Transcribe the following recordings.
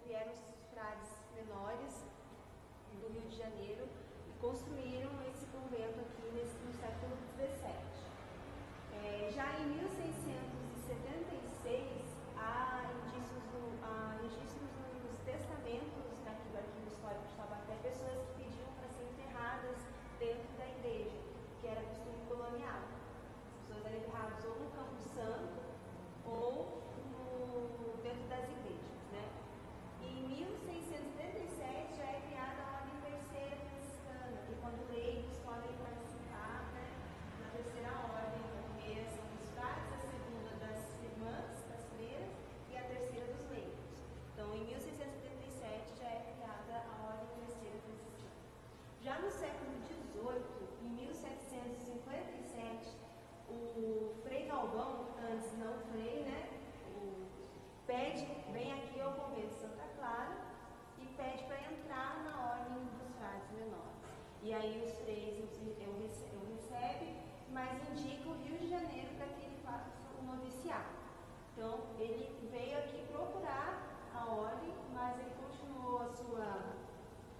vieram os frades menores do Rio de Janeiro e construíram esse convento aqui no século XVII. Já em 1676, há registros nos testamentos daqui do Arquivo Histórico de Taubaté, pessoas que pediam para serem enterradas dentro da igreja, que era costume colonial. As pessoas eram enterradas ou no Campo Santo ou dentro das igrejas, né? Em 1637 já é criada a Ordem Terceira Franciscana, que quando leigos podem participar, né, na terceira ordem. A primeira são dos frades, a segunda das irmãs, das freiras, e a terceira dos leigos. Então, em 1677 já é criada a Ordem Terceira Franciscana. Já no século XVIII, em 1757, o Frei Galvão, antes não Frei, né, vem aqui ao convento de Santa Clara e pede para entrar na ordem dos frades menores. E aí os freis eu recebo, mas indica o Rio de Janeiro para que ele faça o noviciado. Então ele veio aqui procurar a ordem, mas ele continuou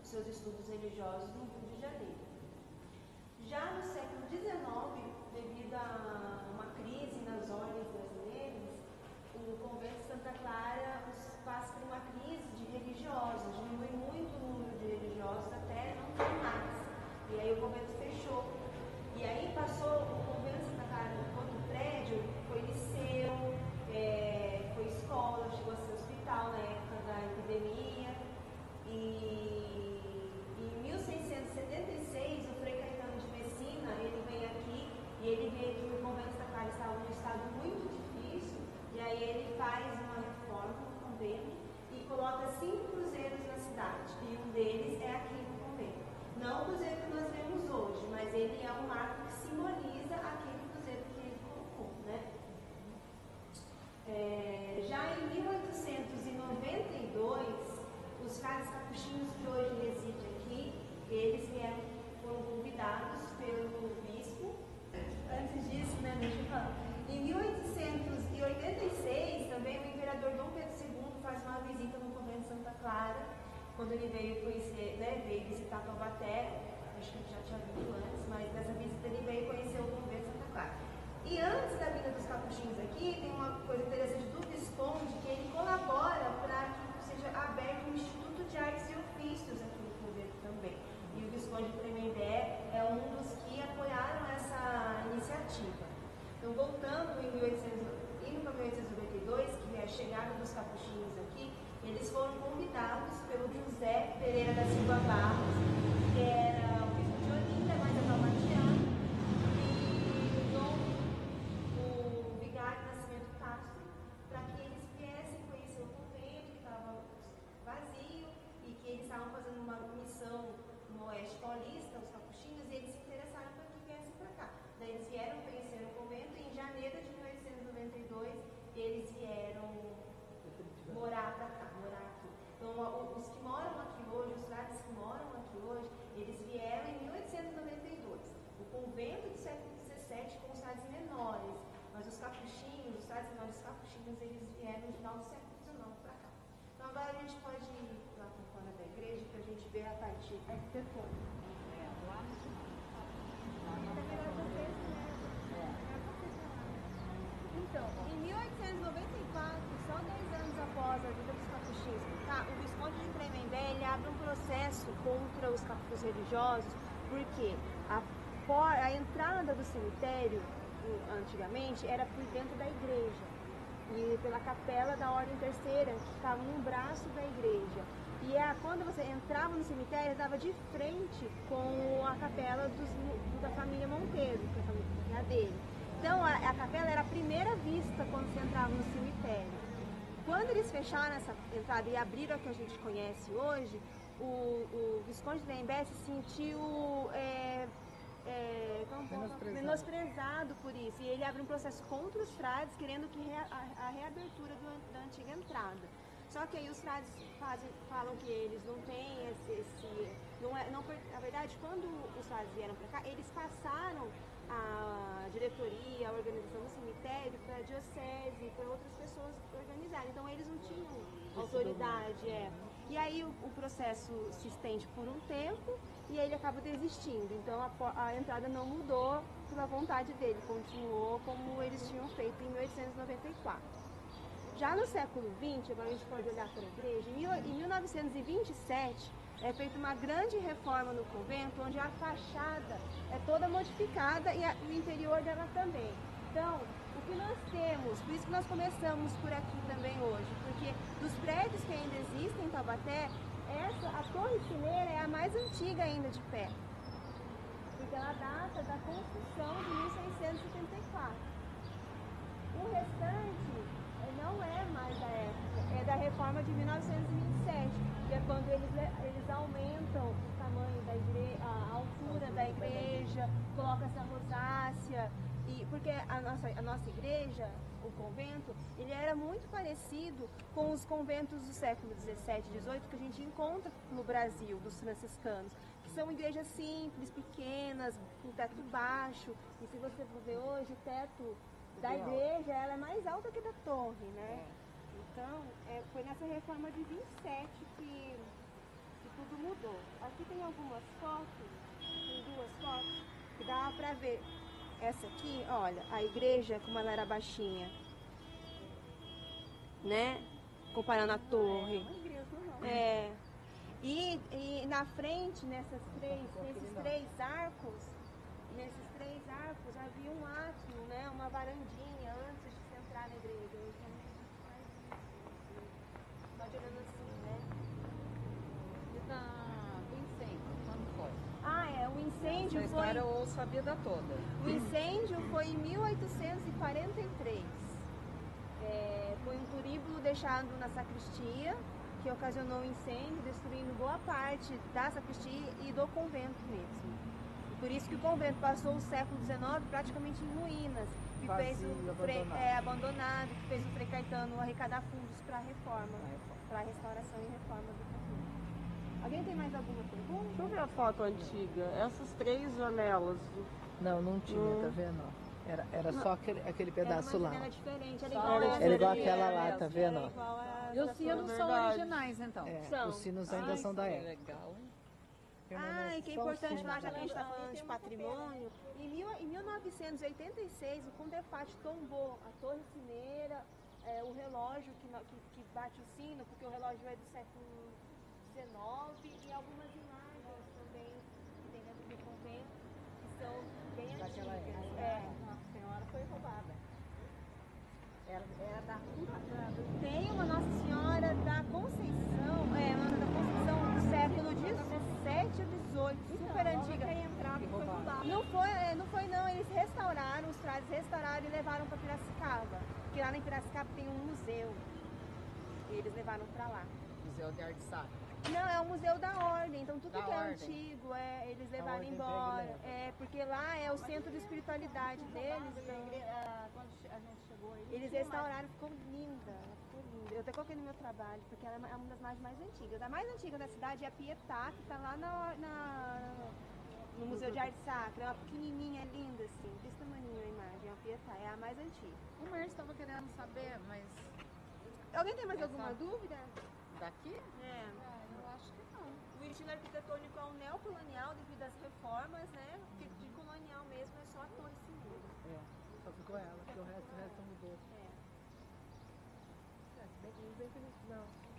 os seus estudos religiosos no Rio de Janeiro. Já no século XIX, devido a uma crise nas ordens brasileiras, o convento de Santa Clara passa por uma crise de religiosos, diminui muito o número de religiosos até não ter mais. E aí o convento fechou. E aí passou o convento de Santa Clara, enquanto prédio, foi liceu, foi escola, chegou a ser hospital na época da epidemia. E em 1676, o Frei Caetano de Messina, ele vem aqui e ele vê que o convento de Santa Clara estava num estado muito difícil. E aí ele faz uma reforma no convento e coloca 5 cruzeiros na cidade. E um deles é aqui no convento. Não o cruzeiro que nós vemos hoje, mas ele é um marco que simboliza aquele cruzeiro que ele colocou, né? Já em 1892, os frades capuchinhos que hoje residem aqui, eles foram convidados pelo bispo. Antes disso, né, deixa eu falar. Em 1886, também o imperador Dom Pedro II faz uma visita no convento de Santa Clara, quando ele veio conhecer, né, veio visitar Taubaté, acho que já tinha vindo antes, mas nessa visita ele veio conhecer o convento de Santa Clara. E antes da vinda dos capuchinhos aqui, tem uma coisa interessante do Visconde, que ele colabora para que seja aberto um Instituto de Artes e Ofícios aqui no convento também. E o Visconde de Tremembé é um dos que apoiaram essa iniciativa. Então, voltando indo para 1892, que é a chegada dos capuchinhos aqui, eles foram convidados pelo José Pereira da Silva Barros, que era o bispo de Olinda, mais atalmatiano, e o vigário Nascimento Castro, para que eles viessem conhecer o convento, que estava vazio, e que eles estavam fazendo uma missão no Oeste Paulista, os capuchinhos, e eles se interessaram para que viessem para cá. Daí eles vieram conhecer o convento e em janeiro de 1892 eles vieram morar para cá, morar aqui. Então os que moram aqui hoje, os frades que moram aqui hoje, eles vieram em 1892. O convento do século XVII com os frades menores, mas os capuchinhos, os frades menores capuchinhos, eles vieram no final do século XIX para cá. Então agora a gente pode ir lá para fora da igreja para a gente ver a parte arquitetônica. Então, em 1894, só 2 anos após a vinda dos capuchinhos, o Visconde de Tremembé ele abre um processo contra os religiosos, porque a entrada do cemitério, antigamente, era por dentro da igreja, e pela capela da Ordem Terceira, que ficava num braço da igreja. E quando você entrava no cemitério, dava de frente com a capela da família Monteiro, que é a família dele. Então a capela era a primeira vista quando você entrava no cemitério. Quando eles fecharam essa entrada e abriram a que a gente conhece hoje, o Visconde de Tremembé se sentiu menosprezado por isso. E ele abre um processo contra os frades, querendo que a reabertura da antiga entrada. Só que aí os frades falam que eles não têm na verdade, quando os frades vieram para cá, eles passaram a diretoria, a organização do cemitério para a diocese, para outras pessoas organizarem. Então eles não tinham autoridade. autoridade, E aí o processo se estende por um tempo e aí ele acaba desistindo. Então a entrada não mudou pela vontade dele, continuou como eles tinham feito em 1894. Já no século XX, agora a gente pode olhar para a igreja, em 1927 é feita uma grande reforma no convento, onde a fachada é toda modificada e o interior dela também. Então, o que nós temos, por isso que nós começamos por aqui também hoje, porque dos prédios que ainda existem em Taubaté, a Torre Cineira é a mais antiga ainda de pé, porque ela data da construção de 1674. O restante não é mais da época, é da reforma de 1927, que é quando eles aumentam o tamanho da igreja, a altura da igreja, colocam essa rosácea, porque a nossa igreja, o convento, ele era muito parecido com os conventos do século XVII e XVIII que a gente encontra no Brasil, dos franciscanos, que são igrejas simples, pequenas, com teto baixo, e se você for ver hoje, o teto da igreja, ela é mais alta que da torre, né? Então, foi nessa reforma de 27 que tudo mudou. Aqui tem algumas fotos, tem duas fotos, que dá pra ver. Essa aqui, olha, a igreja, como ela era baixinha, né? Comparando a torre. E na frente, nesses três arcos, havia um átrio, né? Uma varandinha antes de você entrar na igreja. Pode olhando assim, né? E do incêndio, quando foi? O incêndio Essa história eu ouço a vida toda. O incêndio foi em 1843. Foi um turíbulo deixado na sacristia, que ocasionou um incêndio, destruindo boa parte da sacristia e do convento mesmo. Por isso que o convento passou o século XIX praticamente em ruínas, que abandonado, que fez o Frei Caetano arrecadar fundos para a reforma, para a restauração e reforma do convento. Alguém tem mais alguma pergunta? Deixa eu ver a foto antiga. Essas três janelas. Não tinha, tá vendo? Era só aquele pedaço lá. Era diferente, Era igual aquela lá, tá vendo? E os sinos são originais, então? Os sinos ainda são da época. Legal, hein? Que é importante falar, já que a gente está falando de patrimônio. Em 1986, o Condefat tombou a Torre Cineira, o relógio que bate o sino, porque o relógio é do século XIX, e algumas imagens também que tem dentro do convento, que são bem antigas. Nossa Senhora foi roubada. Era da Tem uma Nossa Senhora da Conceição, do século XVII e XVIII, super antiga. Não foi, eles restauraram, os frades restauraram e levaram para Piracicaba, porque lá em Piracicaba tem um museu, e eles levaram para lá. Museu de Arte Sacra. Não, é o Museu da Ordem, então tudo Da que é Ordem. antigo, eles levaram embora, porque lá é o centro de espiritualidade deles. Quando a gente chegou aí, Eles restauraram, ficou linda, Eu até coloquei no meu trabalho, porque ela é uma das mais antigas. A mais antiga da cidade é a Pietà, que está lá no Museu de Arte Sacra. É uma pequenininha, linda assim, desse tamanho a imagem. A Pietà é a mais antiga. o Márcio estava querendo saber, mas Alguém tem mais alguma dúvida? daqui? Eu acho que não. O estilo arquitetônico é um neocolonial devido às reformas, né? Porque de colonial mesmo é só a Torre Cineira. Só ficou ela, porque o resto mudou.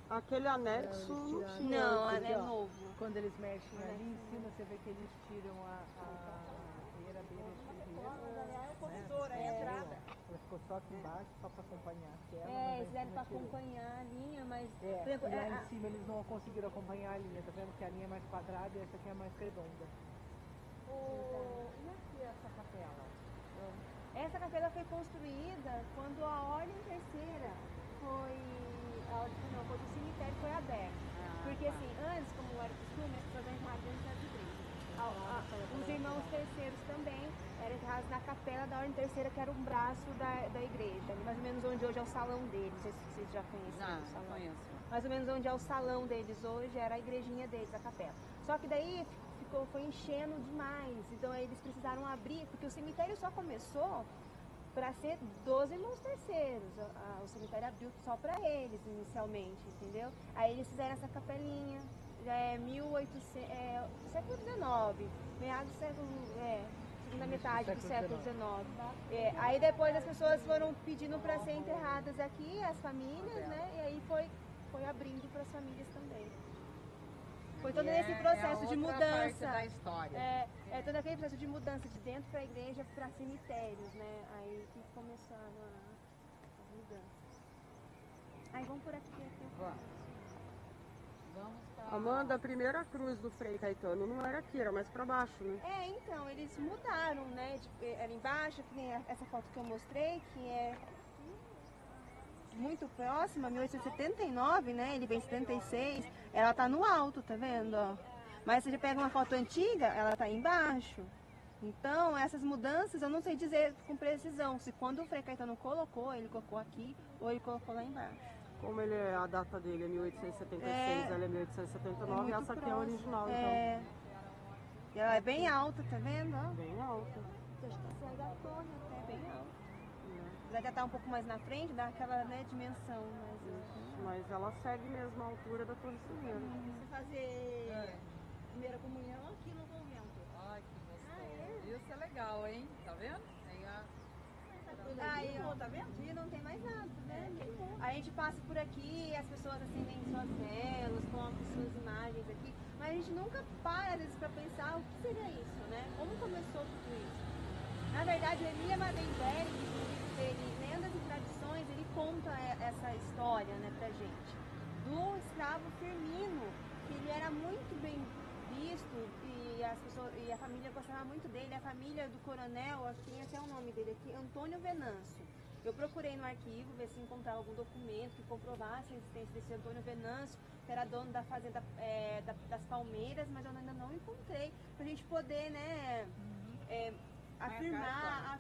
Aquele anexo não tinha. Não, Porque, é ó, novo. Quando eles mexem ali em cima, você vê que eles tiram a beira É o corredor, é a entrada. Ela ficou só aqui embaixo, só para acompanhar aquela. Eles vieram para acompanhar a linha, mas... por exemplo, E lá em cima eles não conseguiram acompanhar a linha, tá vendo que a linha é mais quadrada e essa aqui é mais redonda. E aqui essa capela? Essa capela foi construída quando a Ordem Terceira foi o cemitério foi aberto. Porque assim, antes, como era costume, as pessoas enterravam dentro das igrejas. Os irmãos terceiros também eram enterrados na capela da Ordem Terceira, que era um braço da igreja, mais ou menos onde hoje é o salão deles. Não sei se vocês já conhecem o salão. Conheço. Mais ou menos onde é o salão deles hoje, era a igrejinha deles, a capela. Só que daí foi enchendo demais, então aí eles precisaram abrir, porque o cemitério só começou para ser dos irmãos terceiros. O cemitério abriu só para eles inicialmente, entendeu? Aí eles fizeram essa capelinha, já é 1800, século XIX, meados do século, segunda metade do século XIX. Aí depois as pessoas foram pedindo para ser enterradas aqui, as famílias, né? E aí foi abrindo para as famílias também. Foi todo esse processo de mudança. Da história. Todo aquele processo de mudança de dentro para a igreja para cemitérios, né? Aí que começaram as mudanças. Aí vamos por aqui. Vamos para... Amanda, a primeira cruz do Frei Caetano não era aqui, era mais para baixo, né? Então, eles mudaram, né? Era embaixo, que nem essa foto que eu mostrei, que é muito próxima, 1879, né? Ele vem em 76, ela tá no alto, tá vendo? Ó. Mas se você pega uma foto antiga, ela tá embaixo. Então, essas mudanças eu não sei dizer com precisão, se quando o Frei Caetano colocou, ele colocou aqui ou ele colocou lá embaixo. Como a data dele é 1876, ela é 1879, essa aqui é a original, então. Ela é bem alta, tá vendo? Ó. Bem alta. Acho que sai da torre até bem alta. Apesar de estar um pouco mais na frente, dá aquela dimensão. Mas ela segue mesmo a altura da Torre Silveira. Você fazer primeira comunhão aqui no convento. Ai, que gostoso. Isso é legal, hein? Tá vendo? Aí, ó, tá vendo? E não tem mais nada, tá vendo? A gente passa por aqui, as pessoas acendem suas velas, colocam suas imagens aqui, mas a gente nunca para, às vezes, pra pensar o que seria isso, né? Como começou tudo isso? Na verdade, o Emília Madenberg, no livro dele, Lendas e Tradições, ele conta essa história, né, pra gente. Do escravo Firmino, que ele era muito bem visto e a família gostava muito dele. A família do coronel, tem até o nome dele aqui, Antônio Venâncio. Eu procurei no arquivo, ver se encontrava algum documento que comprovasse a existência desse Antônio Venâncio, que era dono da fazenda das Palmeiras, mas eu ainda não encontrei, pra gente poder, né, afirmar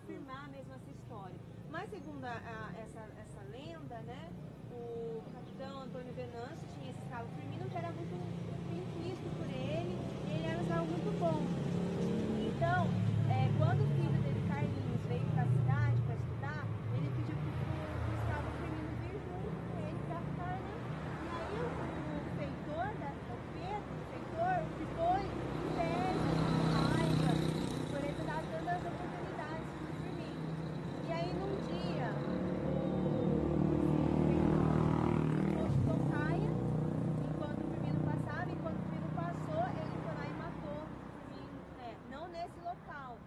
mesmo essa história. Mas segundo essa lenda, né, o capitão Antônio Venâncio tinha esse escravo Firmino que era muito bem visto por ele, e ele era um escravo muito bom. Então, quando o filho dele, Carlinhos, veio para a cidade para estudar, ele pediu para o escravo Firmino vir junto com ele para ficar, né? E aí o feitor, o Pedro, ficou em inveja, raiva, por ele dar tantas oportunidades para o Firmino. E aí num dia, enquanto o Firmino passava, e quando o Firmino passou, ele foi lá e matou o Firmino, não nesse local.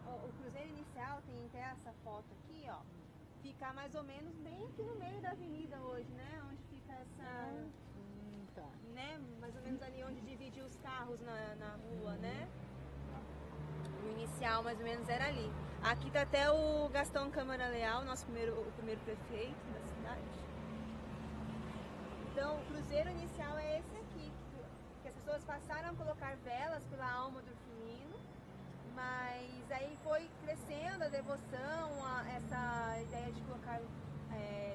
O cruzeiro inicial, tem até essa foto aqui, ó, fica mais ou menos bem aqui no meio da avenida hoje, né, onde fica essa, né, mais ou menos ali onde divide os carros na rua, né. O inicial mais ou menos era ali. Aqui tá até o Gastão Câmara Leal, o primeiro prefeito da cidade. Então, o cruzeiro inicial é esse aqui, que as pessoas passaram a colocar velas pela alma do Firmino, mas aí foi crescendo a devoção, essa ideia de colocar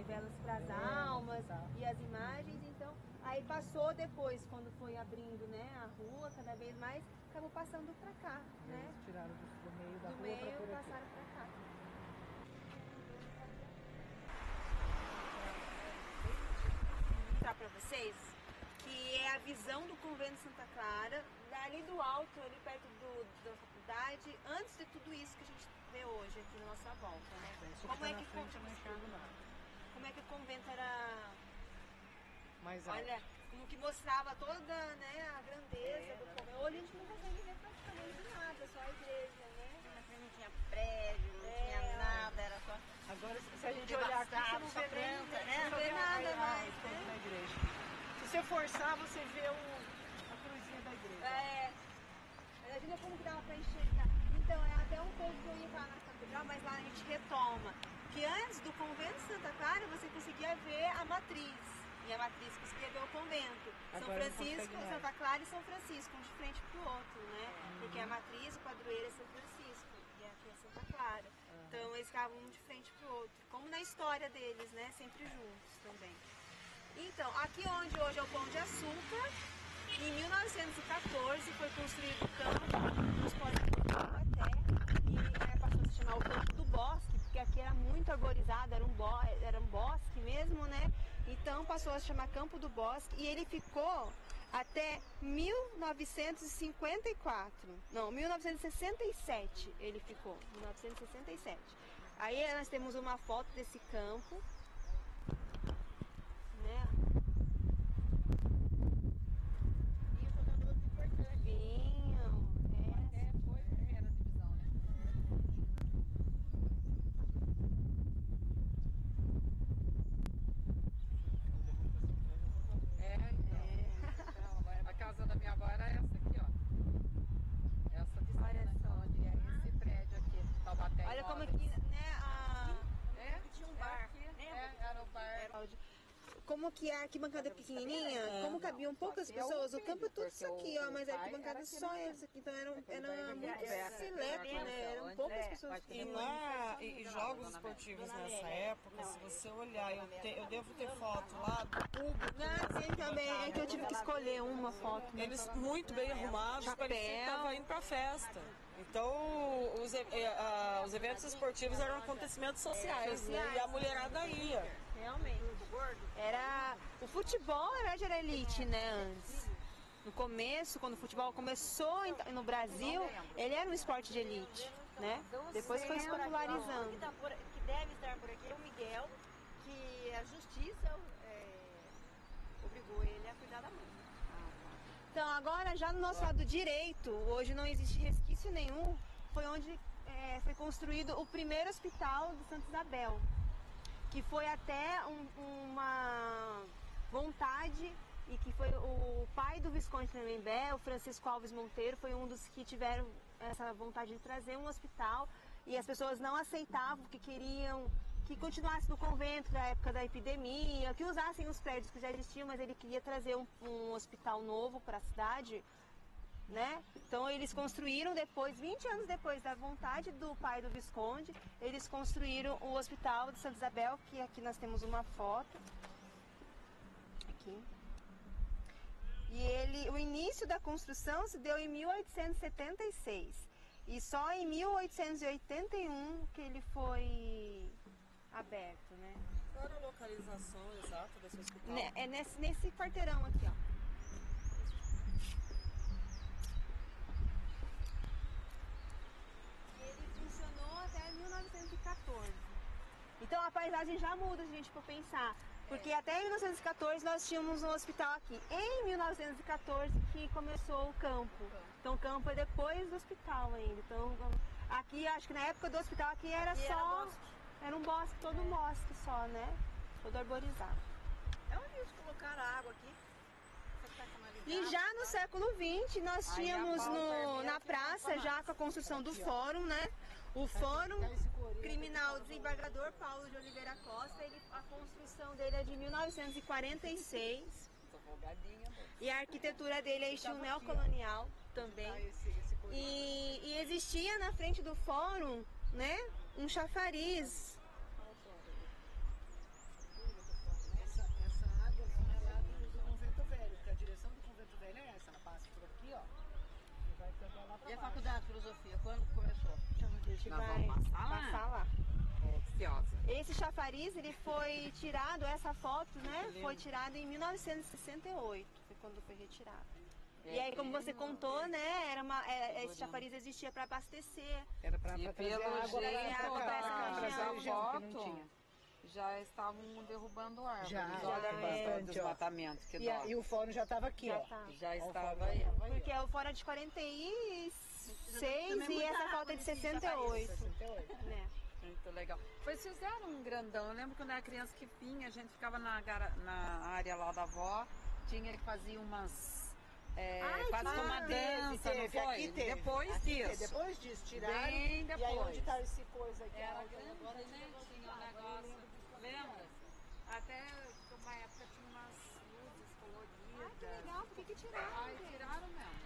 velas para as almas e as imagens. Então, aí passou depois, quando foi abrindo, né, a rua cada vez mais, acabou passando para cá, né? Eles tiraram do meio da do rua meio, para por aqui. passaram para cá. Para vocês que é a visão do convento de Santa Clara, dali do alto, ali perto da faculdade, antes de tudo isso que a gente vê hoje aqui na nossa volta, né? Como é que o convento era mais alto. Olha, como que mostrava toda, né, a grandeza do convento. Hoje a gente não consegue ver praticamente nada, só a igreja, né? Não tinha prédio, não tinha nada, era só... Agora, se a gente olhar aqui, você não vê planta, nem, né? Não vê nada mais, né? né? Na igreja. Se você forçar, você vê a cruzinha da igreja. Imagina como que dava pra enxergar. Então, é até um pouco que eu ia falar na catedral, mas lá a gente retoma. Que antes do convento de Santa Clara, você conseguia ver a matriz. E a matriz conseguia ver o convento. São Francisco, Santa Clara e São Francisco, um de frente pro outro, né? Porque a matriz, o padroeiro é São Francisco e aqui é Santa Clara. Então eles ficavam um de frente pro outro. Como na história deles, né? Sempre juntos também. Então, aqui onde hoje é o Pão de Açúcar, em 1914 foi construído o campo dos Pós de Taubaté, e passou a se chamar o Campo do Bosque, porque aqui era muito arborizado, era um bosque mesmo, né? Então passou a chamar Campo do Bosque e ele ficou até 1954. Não, 1967 ele ficou, 1967. Aí nós temos uma foto desse campo, né? A casa da minha avó era essa aqui, ó. Essa de onde é esse prédio aqui, Taubaté. Olha como aqui, né? Tinha um bar. Era o bar. Como que a arquibancada pequenininha, como cabiam poucas pessoas, o campo é tudo isso aqui, ó, mas a arquibancada só essa aqui, então era muito seleto, né? Eram poucas pessoas. E jogos esportivos nessa época, se você olhar, eu devo ter foto lá do público. Tem também, é que eu tive que escolher uma foto. Eles muito bem arrumados, parecia que estavam indo pra festa. Então, os eventos esportivos eram acontecimentos sociais, né? E a mulherada ia. Realmente. O futebol já era elite, né, antes. No começo, quando o futebol começou no Brasil, ele era um esporte de elite, né? Depois foi se popularizando. Que deve estar por aqui é o Miguel, que a justiça obrigou ele a cuidar da mãe. Então, agora já no nosso lado direito, hoje não existe resquício nenhum, foi onde foi construído o primeiro hospital de Santa Isabel, que foi até uma vontade, e que foi o pai do Visconde Tremembé, o Francisco Alves Monteiro, foi um dos que tiveram essa vontade de trazer um hospital, e as pessoas não aceitavam, porque queriam que continuasse no convento na época da epidemia, que usassem os prédios que já existiam, mas ele queria trazer um hospital novo para a cidade, né? Então eles construíram depois, 20 anos depois da vontade do pai do Visconde, eles construíram o Hospital de Santa Isabel, que aqui nós temos uma foto. Aqui. E o início da construção se deu em 1876. E só em 1881 que ele foi aberto, né? Qual era a localização exata desse hospital? É nesse quarteirão aqui, ó. Até 1914. Então a paisagem já muda, se a gente for pensar. Porque até 1914 nós tínhamos um hospital aqui. Em 1914 que começou o campo. Então o campo é depois do hospital ainda. Então aqui, acho que na época do hospital aqui era só... Era um bosque, todo um bosque só, né? Todo arborizado. É onde eles colocaram a água aqui. E já no século XX nós tínhamos na praça, já com a construção do fórum, né? O Fórum Criminal Desembargador Paulo de Oliveira Costa, a construção dele é de 1946. E a arquitetura dele é estilo neocolonial também. E existia na frente do fórum, né, um chafariz. Essa águazinha lá do Convento Velho, porque a direção do Convento Velho é essa, ela passa por aqui, ó. E vai também lá pra E a baixo. faculdade de filosofia, quando começou? A gente vai passar lá. Esse chafariz, ele foi tirado, essa foto, né, foi tirada em 1968, foi quando foi retirado. E aí, como você contou, né, esse chafariz existia para abastecer. Era pra E trazer pelo água jeito pra cá, da trazer a região que não tinha. já estavam derrubando árvores. Já, Olha bastante, aí o desmatamento que dá. E o fórum já estava aqui, ó. Já estava aí. Porque o fora de 46 e essa foto é de 68. 68. Né? Muito legal. Pois fizeram um grandão. Eu lembro quando eu era criança que vinha, a gente ficava na área lá da avó, tinha que fazia umas. Quase como uma dança, não foi? Aqui teve. Depois disso. Depois disso, tiraram. Bem E aí depois. onde tá esse coisa aqui? Era ó, grande, agora né? Tinha um negócio. Lembra? Até uma época tinha umas luzes coloridas. Que legal, por que tiraram? Ai, tiraram mesmo.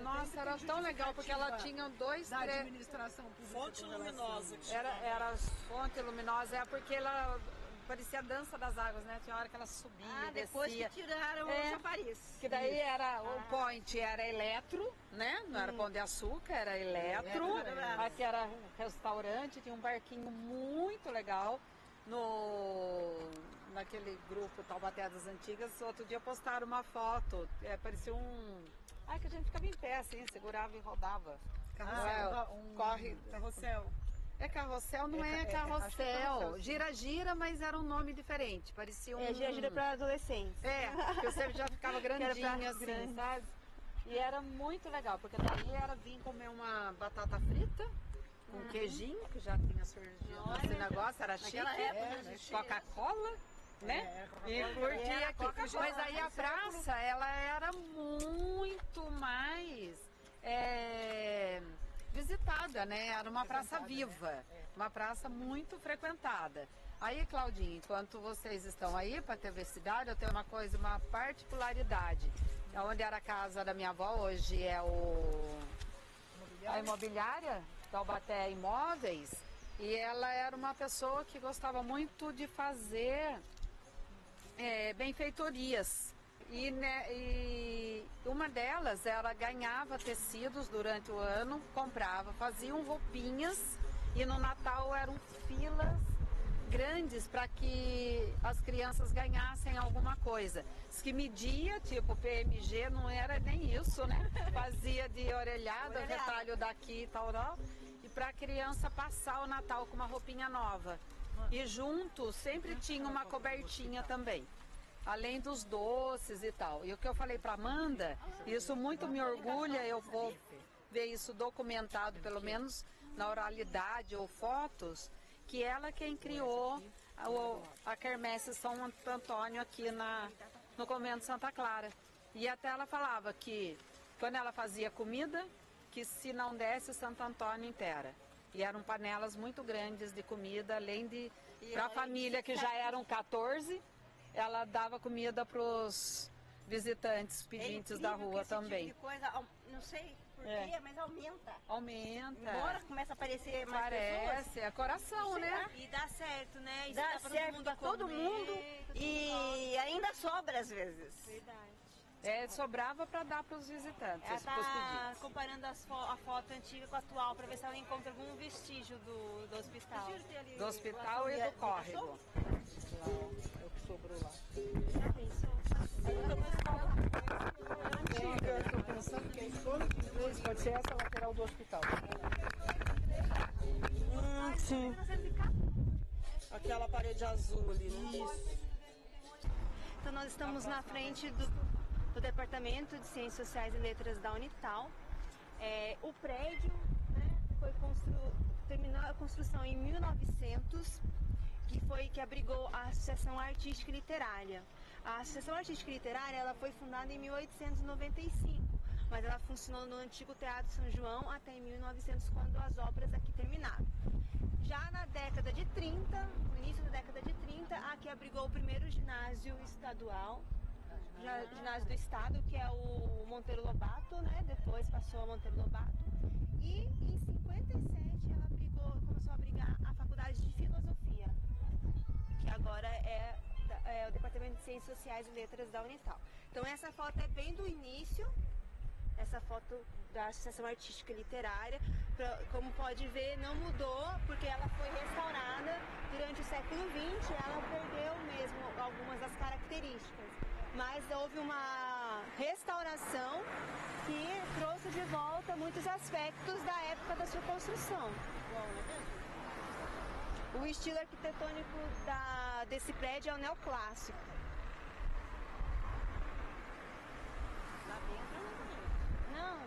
Nossa, Era tão legal porque ela tinha dois, da três. administração pública. Fonte luminosa que Era fonte luminosa, porque ela parecia a dança das águas, né? Tinha hora que ela subia, depois descia. que tiraram o chafariz. Que daí era, o point era eletro, né? Não era Pão de Açúcar, era eletro. Aqui era restaurante, tinha um barquinho muito legal. Naquele grupo Taubaté das Antigas, outro dia postaram uma foto, parecia que a gente ficava em pé assim, segurava e rodava. Carrossel. É carrossel, não é carrossel. Gira-gira, mas era um nome diferente. Parecia um... gira para adolescentes. Porque você já ficava grandinho assim, sabe? E era muito legal, porque daí era vir comer uma batata frita, com queijinho, que já tinha surgido esse negócio, era chique, Coca-Cola, né? E curtia aqui. Mas aí a praça, ela era muito mais visitada, né? Era uma praça viva, uma praça muito frequentada. Aí, Claudinha, enquanto vocês estão aí para TV Cidade, eu tenho uma particularidade. Onde era a casa da minha avó, hoje é a imobiliária, Taubaté Imóveis, e ela era uma pessoa que gostava muito de fazer benfeitorias. E uma delas, ela ganhava tecidos durante o ano, comprava, faziam roupinhas, e no Natal eram filas grandes para que as crianças ganhassem alguma coisa. Diz que media, tipo PMG, não era nem isso, né? Fazia de orelhada, retalho daqui e tal, e para a criança passar o Natal com uma roupinha nova. E junto sempre tinha uma cobertinha também, além dos doces e tal. E o que eu falei para Amanda, isso muito me orgulha, eu vou ver isso documentado, pelo menos na oralidade ou fotos, que ela quem criou a Quermesse São Antônio aqui no Convento Santa Clara. E até ela falava que quando ela fazia comida, que se não desse Santo Antônio inteira. E eram panelas muito grandes de comida, além de para a família, que já eram 14, ela dava comida para os visitantes, pedintes da rua esse também. Tipo de coisa, não sei porquê, mas aumenta. Aumenta. Embora comece a aparecer mais pessoas. Parece, é coração, né? E dá certo, né? E Dá certo para todo mundo e ainda sobra às vezes. Verdade. Sobrava para dar para os visitantes. Ela está comparando a foto antiga com a atual para ver se ela encontra algum vestígio do hospital. Do hospital e do córrego. É o que sobrou lá. Já pensou? Antiga, estou pensando que a escola de inglês pode ser essa lateral do hospital. Sim. Aquela parede azul ali, isso. Então nós estamos na frente do Departamento de Ciências Sociais e Letras da Unital. O prédio, né, terminou a construção em 1900, que abrigou a Associação Artística e Literária. A Associação Artística e Literária ela foi fundada em 1895, mas ela funcionou no antigo Teatro São João até em 1900, quando as obras aqui terminaram. Já na década de 30, no início da década de 30, aqui abrigou o primeiro ginásio estadual, ginásio do estado, que é o Monteiro Lobato, né? Depois passou a Monteiro Lobato. E em 57 ela começou a abrigar a Faculdade de Filosofia, que agora é o Departamento de Ciências Sociais e Letras da Unital. Então essa foto é bem do início, essa foto da Associação Artística e Literária. Como pode ver, não mudou, porque ela foi restaurada durante o século XX, ela perdeu mesmo algumas das características. Mas houve uma restauração que trouxe de volta muitos aspectos da época da sua construção. O estilo arquitetônico desse prédio é o neoclássico. Não.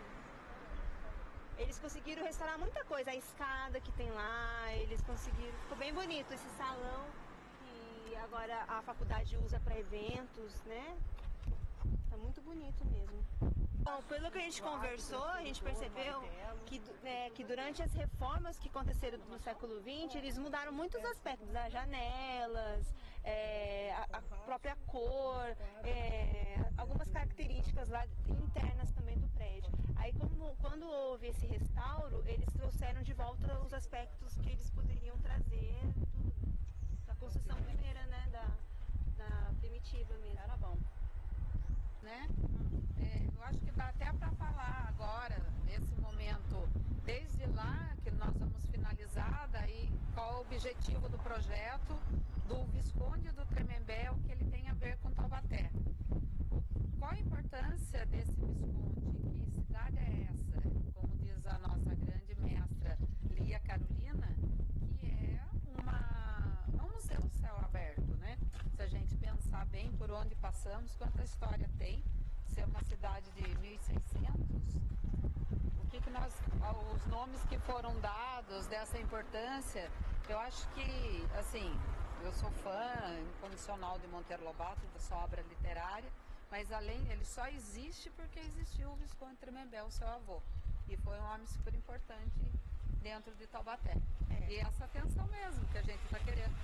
Eles conseguiram restaurar muita coisa. A escada que tem lá, eles conseguiram. Ficou bem bonito esse salão que agora a faculdade usa para eventos, né? Tá muito bonito mesmo. Bom, pelo que a gente conversou, a gente percebeu que durante as reformas que aconteceram no século XX, eles mudaram muitos aspectos, as janelas, a própria cor, algumas características lá internas também do prédio. Aí quando houve esse restauro, eles trouxeram de volta os aspectos que eles poderiam trazer da construção primeira, né? né? Eu acho que dá até para falar agora, nesse momento, desde lá que nós vamos finalizar, daí qual o objetivo do projeto do Visconde do Tremembé, o que ele tem a ver com Taubaté. Qual a importância desse Visconde? Que cidade é essa? Como diz a nossa grande mestra Lia Carolina, que é um museu céu aberto, né? Se a gente pensar bem por onde passamos, quanta história tem, ser uma cidade de 1600, os nomes que foram dados dessa importância, eu acho que, assim, eu sou fã incondicional de Monteiro Lobato, da sua obra literária, mas ele só existe porque existiu o Visconde Tremembé, o seu avô, e foi um homem super importante dentro de Taubaté. E essa atenção mesmo que a gente está querendo.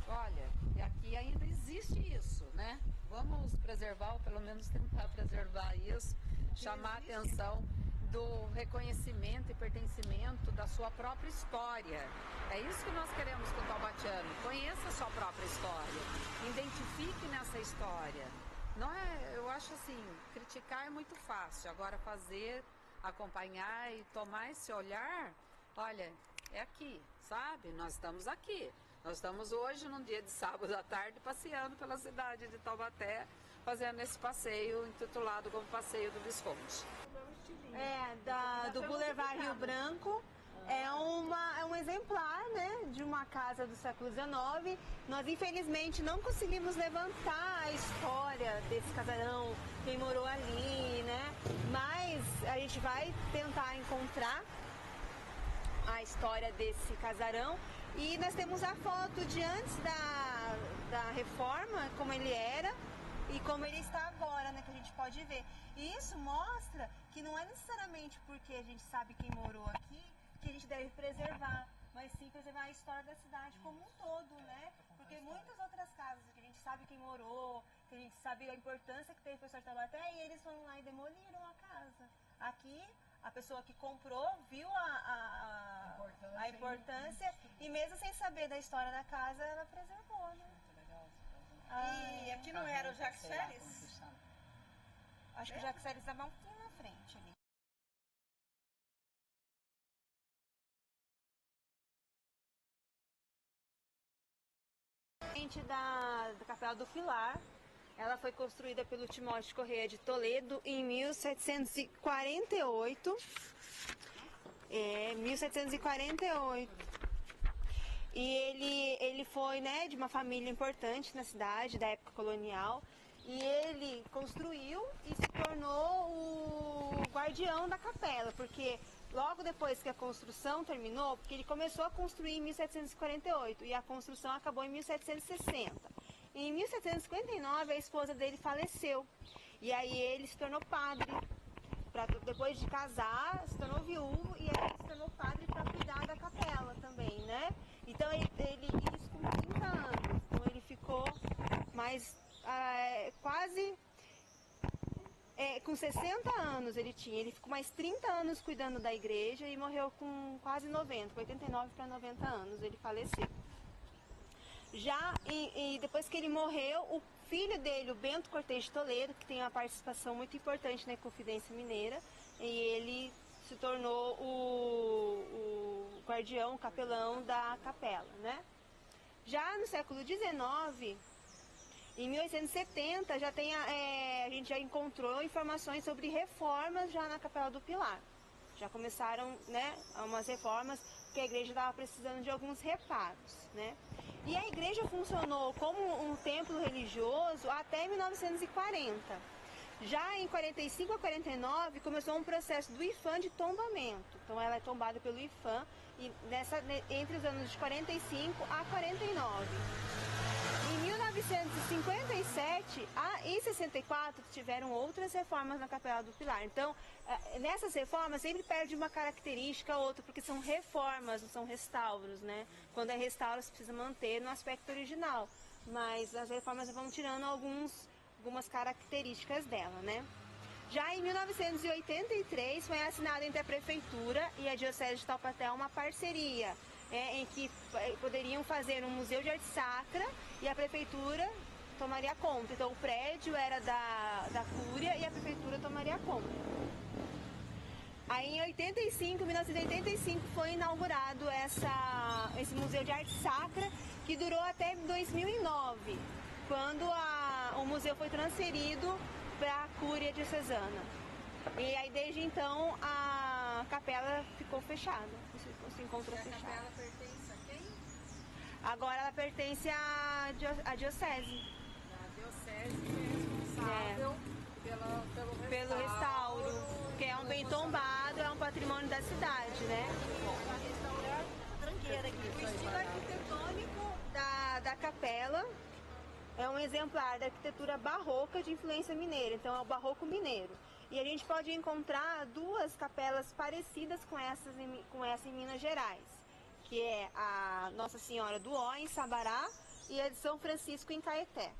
Olha, aqui ainda existe isso, né? Vamos preservar, ou pelo menos tentar preservar isso, chamar a atenção do reconhecimento e pertencimento da sua própria história. É isso que nós queremos com o taubatiano. Conheça a sua própria história, identifique nessa história. Não é, eu acho assim, criticar é muito fácil, agora fazer, acompanhar e tomar esse olhar, olha, é aqui, sabe? Nós estamos aqui. Nós estamos hoje, num dia de sábado à tarde, passeando pela cidade de Taubaté, fazendo esse passeio intitulado como Passeio do Visconde. Do Boulevard Rio Branco. É um exemplar, né, de uma casa do século XIX. Nós, infelizmente, não conseguimos levantar a história desse casarão, quem morou ali, né? Mas a gente vai tentar encontrar a história desse casarão. E nós temos a foto de antes da reforma, como ele era e como ele está agora, né, que a gente pode ver. E isso mostra que não é necessariamente porque a gente sabe quem morou aqui que a gente deve preservar, mas sim preservar a história da cidade como um todo, né? Porque muitas outras casas que a gente sabe quem morou, que a gente sabe a importância que teve para o pessoal de Taubaté, e eles foram lá e demoliram a casa. Aqui, a pessoa que comprou viu a importância e mesmo sem saber da história da casa, ela preservou, né? E aqui não era o Jacques Chelles? Acho que o Jacques Chelles estava um pouquinho na frente ali. Da Capela do Pilar, ela foi construída pelo Timóteo Corrêa de Toledo em 1748. 1748. E ele foi, né, de uma família importante na cidade, da época colonial. E ele construiu e se tornou o guardião da capela, porque logo depois que a construção terminou, porque ele começou a construir em 1748 e a construção acabou em 1760. Em 1759 a esposa dele faleceu e aí ele se tornou padre. Depois de casar, se tornou viúvo e aí ele se tornou padre para cuidar da capela também, né? Então isso com 30 anos, então ele ficou mais com 60 anos ele ficou mais 30 anos cuidando da igreja e morreu com quase 90, 89 para 90 anos, ele faleceu. Já depois que ele morreu, o filho dele, o Bento Cortês de Toledo, que tem uma participação muito importante na Inconfidência Mineira, e ele se tornou o guardião, o capelão da capela, né? Já no século XIX, em 1870, a gente já encontrou informações sobre reformas já na Capela do Pilar. Já começaram, né, umas reformas, porque a igreja estava precisando de alguns reparos, né? E a igreja funcionou como um templo religioso até 1940. Já em 45 a 49 começou um processo do IPHAN de tombamento. Então ela é tombada pelo IPHAN entre os anos de 45 a 49. Em 1957 e 64 tiveram outras reformas na Capela do Pilar. Então, nessas reformas sempre perde uma característica ou outra, porque são reformas, não são restauros, né? Quando é restauro, você precisa manter no aspecto original. Mas as reformas vão tirando algumas características dela, né? Já em 1983 foi assinada entre a Prefeitura e a Diocese de Taubaté uma parceria, em que poderiam fazer um museu de arte sacra e a Prefeitura tomaria conta. Então o prédio era da Cúria e a prefeitura tomaria conta. Aí em 1985 foi inaugurado esse Museu de Arte Sacra, que durou até 2009, quando o museu foi transferido para a Cúria Diocesana. E aí desde então a capela ficou fechada, se encontrou fechada. A capela pertence a quem? Agora ela pertence à diocese. A diocese é responsável pelo restauro, que é um bem tombado, é um patrimônio da cidade, né? O estilo arquitetônico da capela é um exemplar da arquitetura barroca de influência mineira, então é o barroco mineiro. E a gente pode encontrar duas capelas parecidas com essa em Minas Gerais, que é a Nossa Senhora do Ó, em Sabará, e a de São Francisco, em Caeté.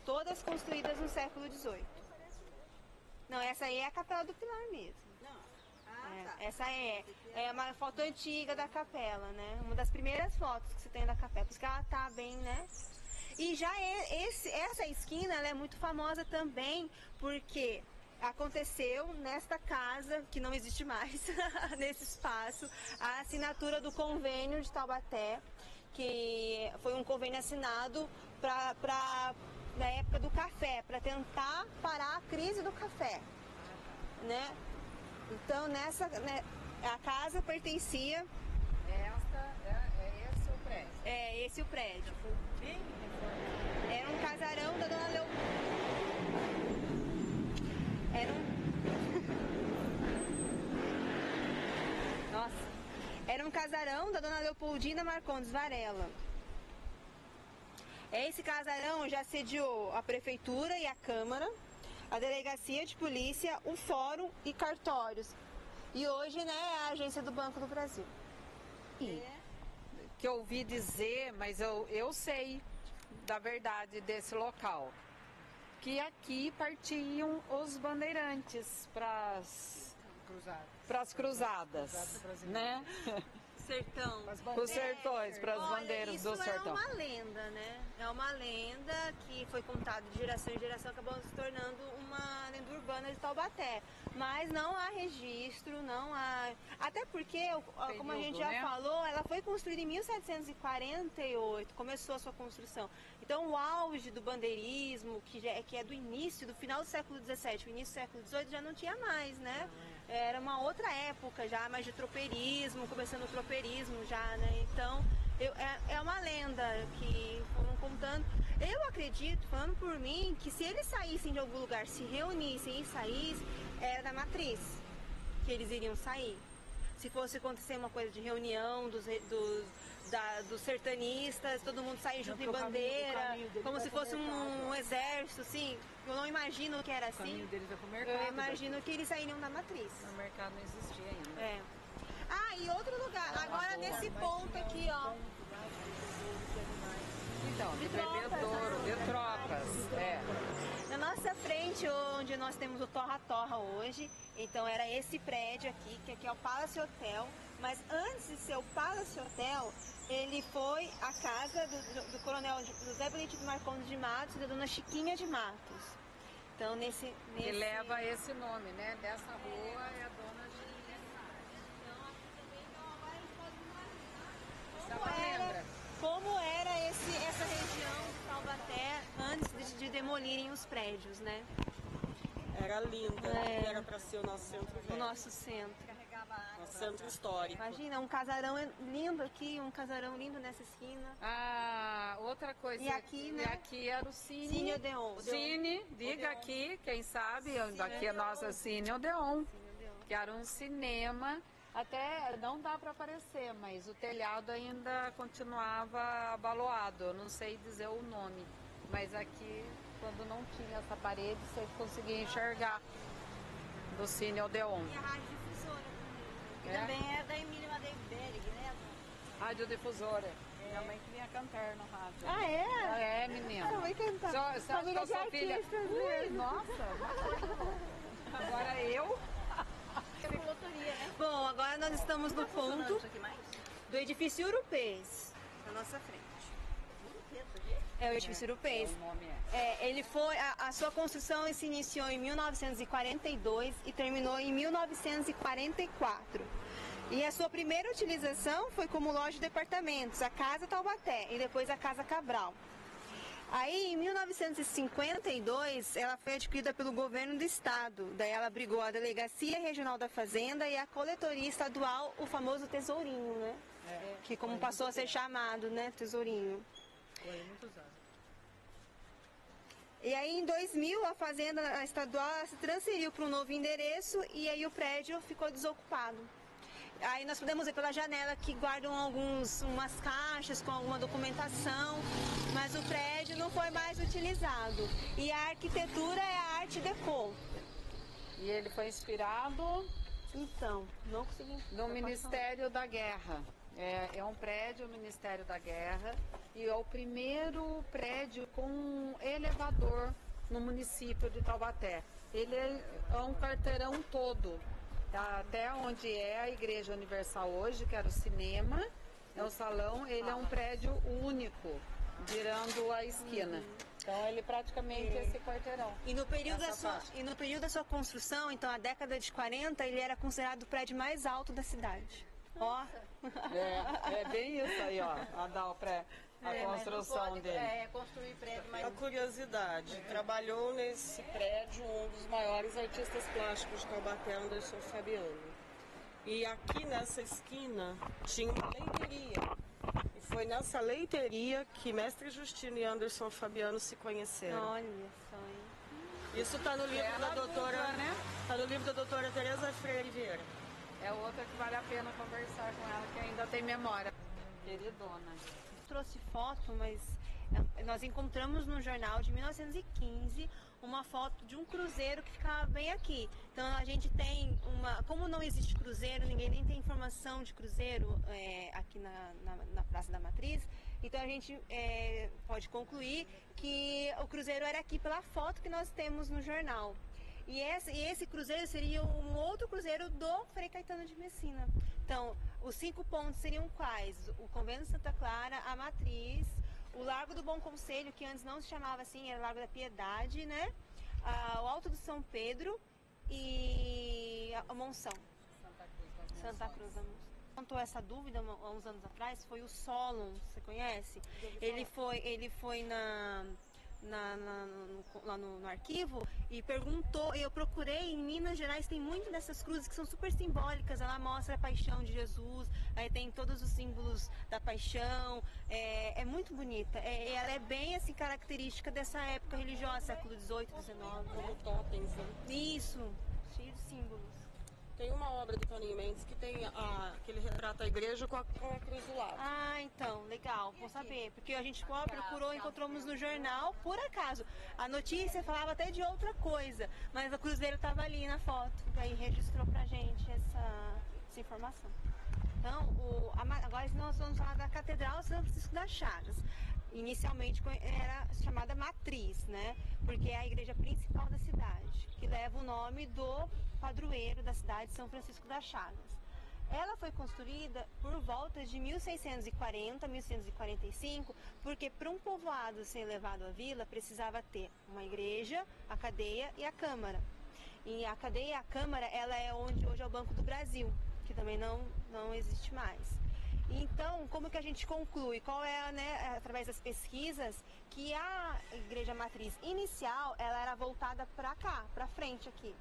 Todas construídas no século XVIII. Não, essa aí é a Capela do Pilar mesmo. Essa é uma foto antiga da capela, né? Uma das primeiras fotos que você tem da capela, por isso que ela tá bem, né? E já essa esquina, ela é muito famosa também, porque aconteceu nesta casa, que não existe mais, nesse espaço, a assinatura do convênio de Taubaté, que foi um convênio assinado na época do café, para tentar parar a crise do café, né? Então, a casa pertencia... Esse o prédio? É, esse o prédio. Era um casarão da Dona Era um casarão da Dona Leopoldina Marcondes Varela. Esse casarão já sediou a prefeitura e a Câmara, a delegacia de polícia, o fórum e cartórios. E hoje, né, é a agência do Banco do Brasil. Que eu ouvi dizer, mas eu sei da verdade desse local, que aqui partiam os bandeirantes para as cruzadas, né? Sertão. Os sertões, para as bandeiras do sertão. Isso é uma lenda, né? É uma lenda que foi contada de geração em geração, acabou se tornando uma lenda urbana de Taubaté. Mas não há registro, não há... Até porque, como a gente já falou, ela foi construída em 1748, começou a sua construção. Então o auge do bandeirismo, que é do início, do final do século XVII, o início do século XVIII, já não tinha mais, né? Era uma outra época já, mais de tropeirismo, começando o tropeirismo já, né? Então, é uma lenda que foram contando. Eu acredito, falando por mim, que se eles saíssem de algum lugar, se reunissem e saíssem, era da matriz que eles iriam sair. Se fosse acontecer uma coisa de reunião dos sertanistas, todo mundo sair junto em bandeira, como se fosse um exército, assim. Eu não imagino que era assim. Eu imagino que eles sairiam da matriz. O mercado não existia ainda. É. Ah, e outro lugar, agora nesse ponto aqui, ó. Então, de bebedouro, de tropas, Na nossa frente, onde nós temos o Torra Torra hoje, então era esse prédio aqui, que aqui é o Palace Hotel, mas antes de ser o Palace Hotel, ele foi a casa do coronel José Benedito Marcondes de Matos e da dona Chiquinha de Matos. Então, nesse... Que leva esse nome, né? Dessa rua é a dona Chiquinha de Matos. Então, aqui também, então, agora a gente pode mostrar como era essa região de Taubaté antes de demolirem os prédios, né? Era linda, era para ser o nosso centro velho. O nosso centro. Nosso centro histórico. Imagina, um casarão lindo aqui, um casarão lindo nessa esquina. Ah, outra coisa. E aqui, né? E aqui era o Cine. Cine Odeon. Cine, diga aqui, quem sabe, aqui é nossa Cine Odeon. Que era um cinema. Até não dá para aparecer, mas o telhado ainda continuava abaloado. Eu não sei dizer o nome, mas aqui, quando não tinha essa parede, você conseguia enxergar do Cine Odeon. E a rádio difusora também. Que também é da Emília Madeiberg, né? Radiodifusora. Minha mãe queria cantar no rádio. Ah, é? É, menina. Ela vai cantar. Você acha que eu sou filha? Ui, nossa. Agora eu... Bom, agora nós estamos no ponto do edifício Urupês, na nossa frente. É o edifício Urupês. O nome Ele foi, a sua construção se iniciou em 1942 e terminou em 1944. E a sua primeira utilização foi como loja de departamentos, a Casa Taubaté e depois a Casa Cabral. Aí, em 1952, ela foi adquirida pelo governo do estado. Daí ela abrigou a Delegacia Regional da Fazenda e a Coletoria Estadual, o famoso Tesourinho, né? Que como passou a ser chamado, né? Tesourinho. Foi muitos anos. E aí, em 2000, a Fazenda Estadual se transferiu para um novo endereço e aí o prédio ficou desocupado. Aí nós podemos ver pela janela que guardam umas caixas com alguma documentação, mas o prédio não foi mais utilizado. E a arquitetura é a Art Deco. E ele foi inspirado Então, não consegui. no Ministério da Guerra. É um prédio, o Ministério da Guerra, e é o primeiro prédio com elevador no município de Taubaté. Ele é um quarteirão todo, até onde é a Igreja Universal hoje, que era o cinema, é o salão, ele é um prédio único, virando a esquina. Então ele praticamente é esse quarteirão. E no período da sua construção, então a década de 40, ele era considerado o prédio mais alto da cidade. Ó. É bem isso aí, ó, a construção dele. Construir prédio, A curiosidade, trabalhou nesse prédio um dos maiores artistas plásticos de Taubaté, Anderson Fabiano. E aqui nessa esquina tinha uma leiteria. E foi nessa leiteria que Mestre Justino e Anderson Fabiano se conheceram. Olha só, hein? Isso está no livro da doutora, tá no livro da doutora Tereza Freire Vieira. É outra que vale a pena conversar com ela, que ainda tem memória. Queridona. Trouxe foto, mas nós encontramos no jornal de 1915 uma foto de um cruzeiro que ficava bem aqui. Então a gente tem como não existe cruzeiro, ninguém nem tem informação de cruzeiro aqui na Praça da Matriz, então a gente pode concluir que o cruzeiro era aqui pela foto que nós temos no jornal. E esse cruzeiro seria um outro cruzeiro do Frei Caetano de Messina. Então, os 5 pontos seriam quais? O Convento de Santa Clara, a Matriz, o Largo do Bom Conselho, que antes não se chamava assim, era Largo da Piedade, né? O Alto do São Pedro e a Monção. Santa Cruz da Monção. Contou essa dúvida há uns anos atrás, foi o Solon, você conhece? Ele foi lá no arquivo e perguntou, eu procurei, em Minas Gerais tem muito dessas cruzes que são super simbólicas, ela mostra a paixão de Jesus, aí tem todos os símbolos da paixão, é muito bonita, ela é bem assim característica dessa época religiosa, século XVIII, XIX. Como totens, né? Isso, cheio de símbolos. Tem uma obra do Toninho Mendes que que ele retrata a igreja com a cruz do lado. Ah, então, legal, vou saber, porque a gente procurou, encontramos no jornal, por acaso. A notícia falava até de outra coisa, mas o cruzeiro estava ali na foto, daí registrou pra gente essa informação. Então, agora nós vamos falar da Catedral São Francisco das Chagas. Inicialmente era chamada Matriz, né? Porque é a igreja principal da cidade, que leva o nome do padroeiro da cidade, São Francisco das Chagas. Ela foi construída por volta de 1640, 1645, porque para um povoado ser levado à vila, precisava ter uma igreja, a cadeia e a câmara. E a cadeia e a câmara, ela é onde hoje é o Banco do Brasil, que também não existe mais. Então, como que a gente conclui? Qual é, né, através das pesquisas, que a igreja matriz inicial, ela era voltada para cá, para frente aqui.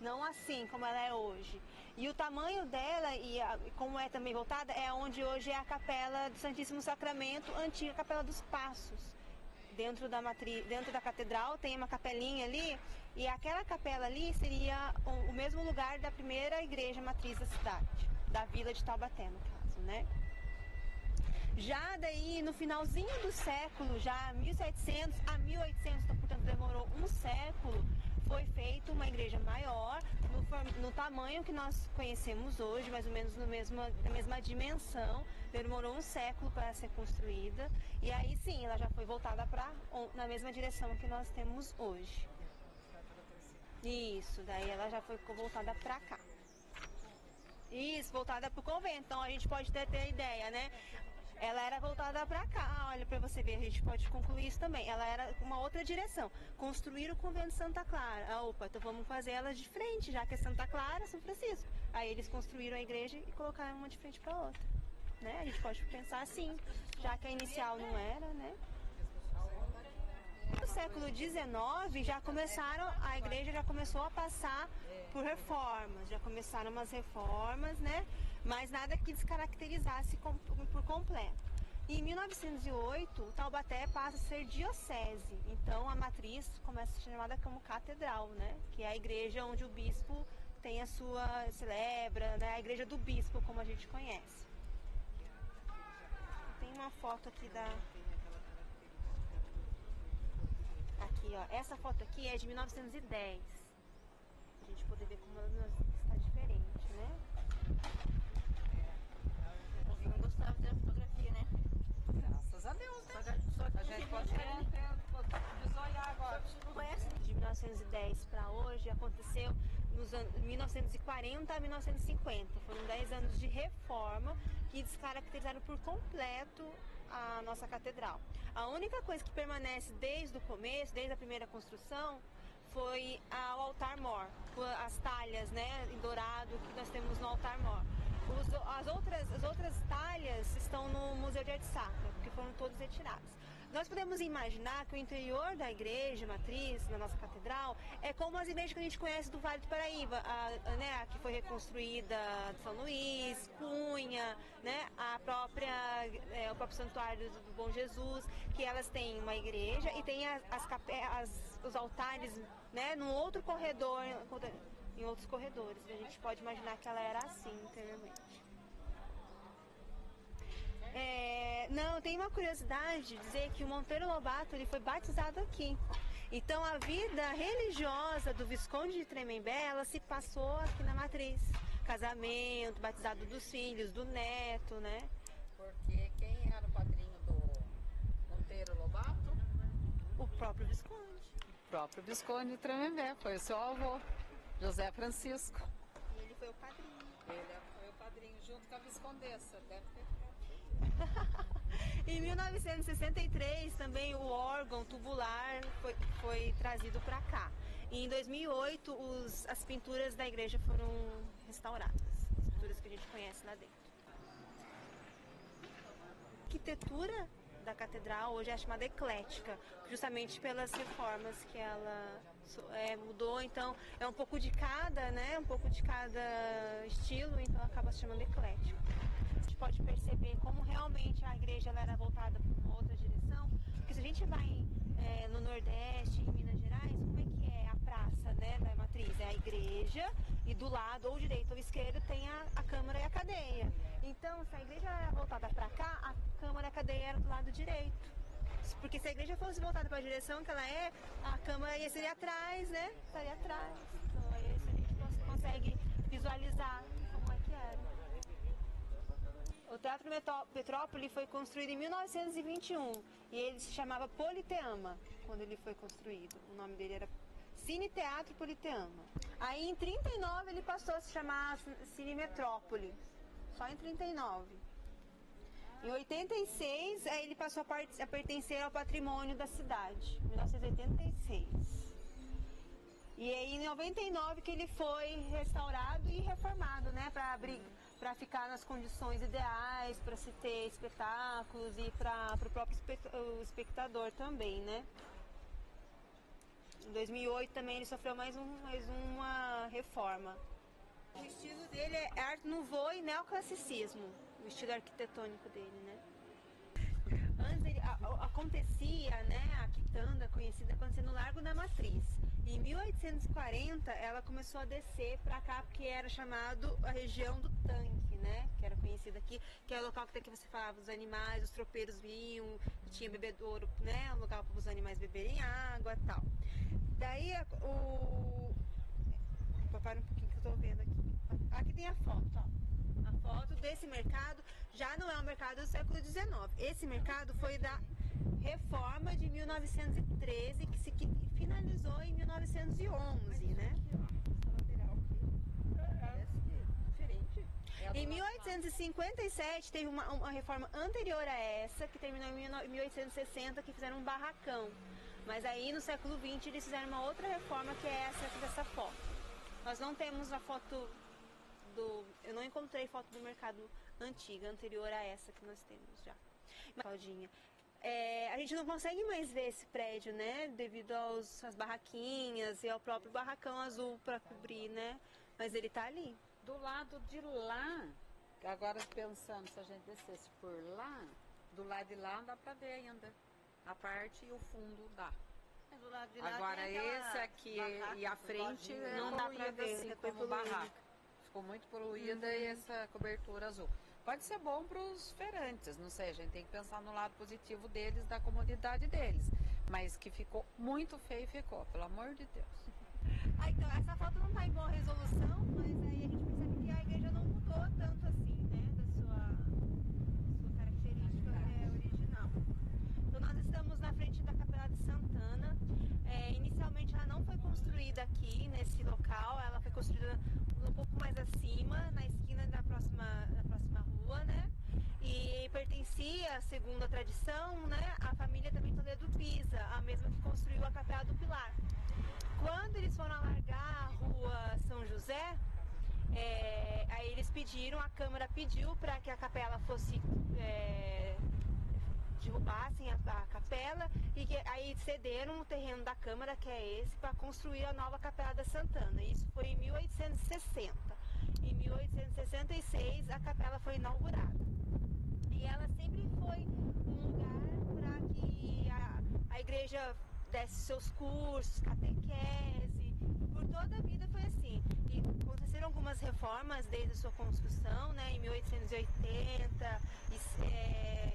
Não assim como ela é hoje. E o tamanho dela, e como é também voltada, é onde hoje é a Capela do Santíssimo Sacramento, antiga Capela dos Passos. Dentro da catedral tem uma capelinha ali, e aquela capela ali seria o mesmo lugar da primeira igreja matriz da cidade, da vila de Taubaté, no caso, né? Já daí, no finalzinho do século, já 1700 a 1800, então, portanto demorou um século, foi feita uma igreja maior, no tamanho que nós conhecemos hoje, mais ou menos na mesma dimensão. Demorou um século para ser construída, e aí sim, ela já foi voltada na mesma direção que nós temos hoje. Isso, daí ela já foi voltada para cá. Isso, voltada para o convento. Então a gente pode ter ideia, né? ela era voltada para cá. Olha, para você ver, a gente pode concluir isso também. Ela era uma outra direção. Construir o convento de Santa Clara. Ah, opa, então vamos fazer elas de frente, já que é Santa Clara, São Francisco. Aí eles construíram a igreja e colocaram uma de frente para outra. Né? A gente pode pensar assim, já que a inicial não era, né? No século XIX a igreja já começou a passar por reformas, já começaram umas reformas, né? Mas nada que descaracterizasse por completo. E em 1908, Taubaté passa a ser diocese, então a matriz começa a ser chamada como catedral, né? Que é a igreja onde o bispo tem celebra, né? A igreja do bispo, como a gente conhece. Tem uma foto aqui Aqui, ó. Essa foto aqui é de 1910. Pra gente poder ver como ela está diferente, né? Eu não gostava da fotografia, né? Graças a Deus, né? Só que A gente pode desolhar agora. De 1910 para hoje aconteceu nos anos 1940 a 1950. Foram 10 anos de reforma que descaracterizaram por completo a nossa catedral. A única coisa que permanece desde o começo, desde a primeira construção, foi o altar-mor, as talhas, né, em dourado que nós temos no altar-mor. As outras talhas estão no Museu de Arte Sacra, porque foram todos retirados. Nós podemos imaginar que o interior da igreja matriz, na nossa catedral, é como as igrejas que a gente conhece do Vale do Paraíba, a que foi reconstruída de São Luís, Cunha, né, o próprio Santuário do Bom Jesus, que elas têm uma igreja e tem os altares, né, num outro corredor, em outros corredores. A gente pode imaginar que ela era assim anteriormente. Não, tem uma curiosidade de dizer que o Monteiro Lobato ele foi batizado aqui. Então a vida religiosa do Visconde de Tremembé, ela se passou aqui na matriz. Casamento, batizado dos filhos, do neto, né? Porque quem era o padrinho do Monteiro Lobato? O próprio Visconde. O próprio Visconde de Tremembé, foi o seu avô, José Francisco. E ele foi o padrinho. Ele foi o padrinho junto com a Viscondessa, deve ter. Em 1963 também o órgão tubular foi trazido para cá. E em 2008 as pinturas da igreja foram restauradas, as pinturas que a gente conhece lá dentro. A arquitetura da catedral hoje é chamada eclética, justamente pelas reformas que ela mudou. Então é um pouco de cada, né? Um pouco de cada estilo, então acaba se chamando eclético. A gente pode perceber como realmente a igreja ela era voltada para uma outra direção, porque se a gente vai no Nordeste, em Minas Gerais, como é que é a praça, né, da matriz? É a igreja e do lado, ou direito ou esquerdo, tem a câmara e a cadeia. Então, se a igreja era voltada para cá, a câmara e a cadeia era do lado direito. Porque se a igreja fosse voltada para a direção que ela é, a câmara seria atrás, né? Estaria atrás. Então, aí a gente consegue visualizar como é que era. O Teatro Petrópole foi construído em 1921 e ele se chamava Politeama quando ele foi construído. O nome dele era Cine Teatro Politeama. Aí em 39 ele passou a se chamar Cine Metrópole, só em 39. Em 86 aí ele passou a pertencer ao patrimônio da cidade, 1986. E aí em 99 que ele foi restaurado e reformado, né, para ficar nas condições ideais, para se ter espetáculos e para o próprio espectador também, né? Em 2008 também ele sofreu mais uma reforma. O estilo dele é Art Nouveau e neoclassicismo, o estilo arquitetônico dele, né? Antes acontecia, né, a quitanda conhecida acontecendo no Largo da Matriz. Em 1840 ela começou a descer para cá porque era chamado a região do Tanque, né, que era conhecida aqui, que é o local que você falava os animais, os tropeiros vinham, tinha bebedouro, né, um local para os animais beberem água e tal. Daí para um pouquinho que eu tô vendo aqui. Aqui tem a foto, ó. A foto desse mercado já não é um mercado do século XIX. Esse mercado foi da reforma de 1913 que finalizou em 1911, né? Em 1857 teve uma reforma anterior a essa, que terminou em 1860, que fizeram um barracão. Mas aí no século XX eles fizeram uma outra reforma, que é essa dessa foto. Nós não temos a foto eu não encontrei foto do mercado antiga, anterior a essa que nós temos já. Claudinha, a gente não consegue mais ver esse prédio, né? Devido às barraquinhas e ao próprio barracão azul para cobrir, né? Mas ele tá ali. Do lado de lá, agora pensando, se a gente descesse por lá, do lado de lá dá para ver ainda. A parte e o fundo dá. Do lado de lá Agora tem aquela esse aqui e a frente não dá pra ver, assim, foi como poluído. barraca. Ficou muito poluída e essa cobertura azul. Pode ser bom para os feirantes, não sei, a gente tem que pensar no lado positivo deles, da comodidade deles. Mas que ficou muito feio, ficou, pelo amor de Deus. Então, essa foto não tá em boa resolução, mas aí a gente percebe que a igreja não mudou tanto assim, né? Da sua característica original. Então, nós estamos na frente da Capela de Santana. Inicialmente ela não foi construída aqui nesse local, ela foi construída um pouco mais acima, na esquina da próxima rua, né? E pertencia, segundo a tradição, né, à família também Toledo Pisa, a mesma que construiu a Capela do Pilar. Quando eles foram alargar a rua São José, aí eles pediram, a Câmara pediu para que a capela fosse derrubassem a capela e que aí cederam o terreno da Câmara, que é esse, para construir a nova Capela da Santana. Isso foi em 1860. Em 1866 a capela foi inaugurada. E ela sempre foi um lugar para que a igreja desse seus cursos, catequese. Por toda a vida foi assim. E aconteceram algumas reformas desde a sua construção, né? Em 1880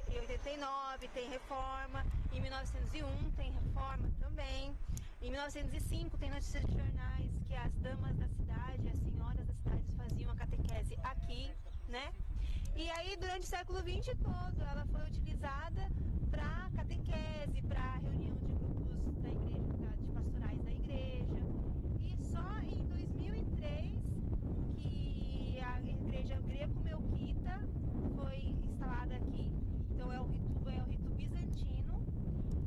e 89 tem reforma, em 1901 tem reforma também, em 1905 tem notícias de jornais que as damas da cidade, as senhoras da cidade faziam a catequese aqui, né? E aí durante o século XX todo ela foi utilizada para catequese, para reunião de grupos da igreja, de pastorais da igreja. E só em 2003 que a igreja greco-melquita foi instalada aqui. Então é o rito bizantino,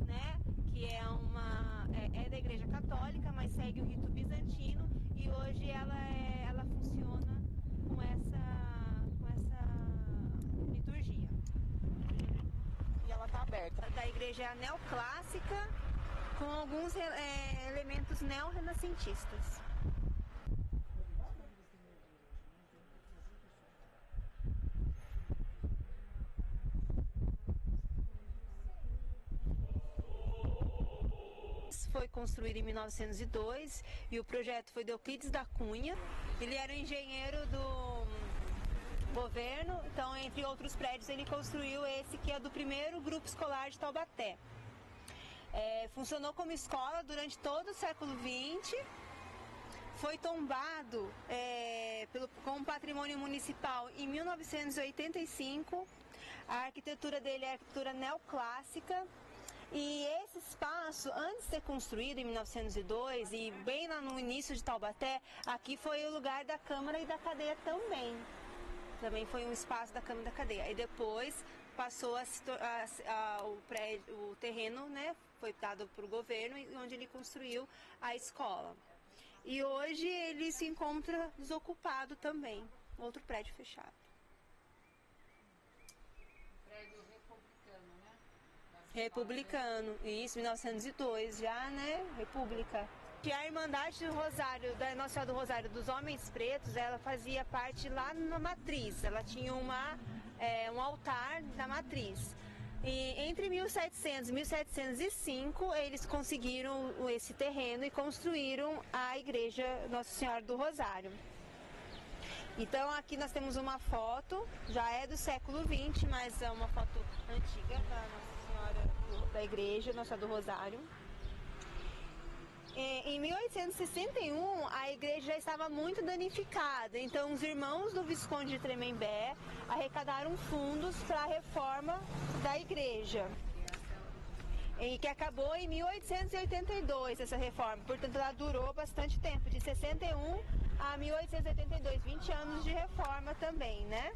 né? Que é da igreja católica, mas segue o rito bizantino, e hoje ela funciona com essa liturgia. E ela tá aberta. Da igreja neoclássica com alguns elementos neorrenascentistas. Foi construído em 1902 e o projeto foi de Euclides da Cunha. Ele era engenheiro do governo, então entre outros prédios ele construiu esse que é do primeiro grupo escolar de Taubaté. Funcionou como escola durante todo o século XX, foi tombado como patrimônio municipal em 1985, a arquitetura dele é arquitetura neoclássica. E esse espaço, antes de ser construído em 1902 e bem lá no início de Taubaté, aqui foi o lugar da Câmara e da Cadeia também. Também foi um espaço da Câmara e da Cadeia. E depois passou o terreno, né, foi dado para o governo, onde ele construiu a escola. E hoje ele se encontra desocupado também, outro prédio fechado. Republicano, isso, 1902 já, né? República. Que a Irmandade do Rosário, da Nossa Senhora do Rosário dos Homens Pretos, ela fazia parte lá na matriz. Ela tinha um altar na matriz. E entre 1700 e 1705, eles conseguiram esse terreno e construíram a Igreja Nossa Senhora do Rosário. Então aqui nós temos uma foto, já é do século XX, mas é uma foto antiga da Nossa Senhora da Igreja, Nossa Senhora do Rosário. Em 1861 a igreja já estava muito danificada, então os irmãos do Visconde de Tremembé arrecadaram fundos para a reforma da igreja. E que acabou em 1882 essa reforma, portanto ela durou bastante tempo, de 61 a 1882, 20 anos de reforma também, né?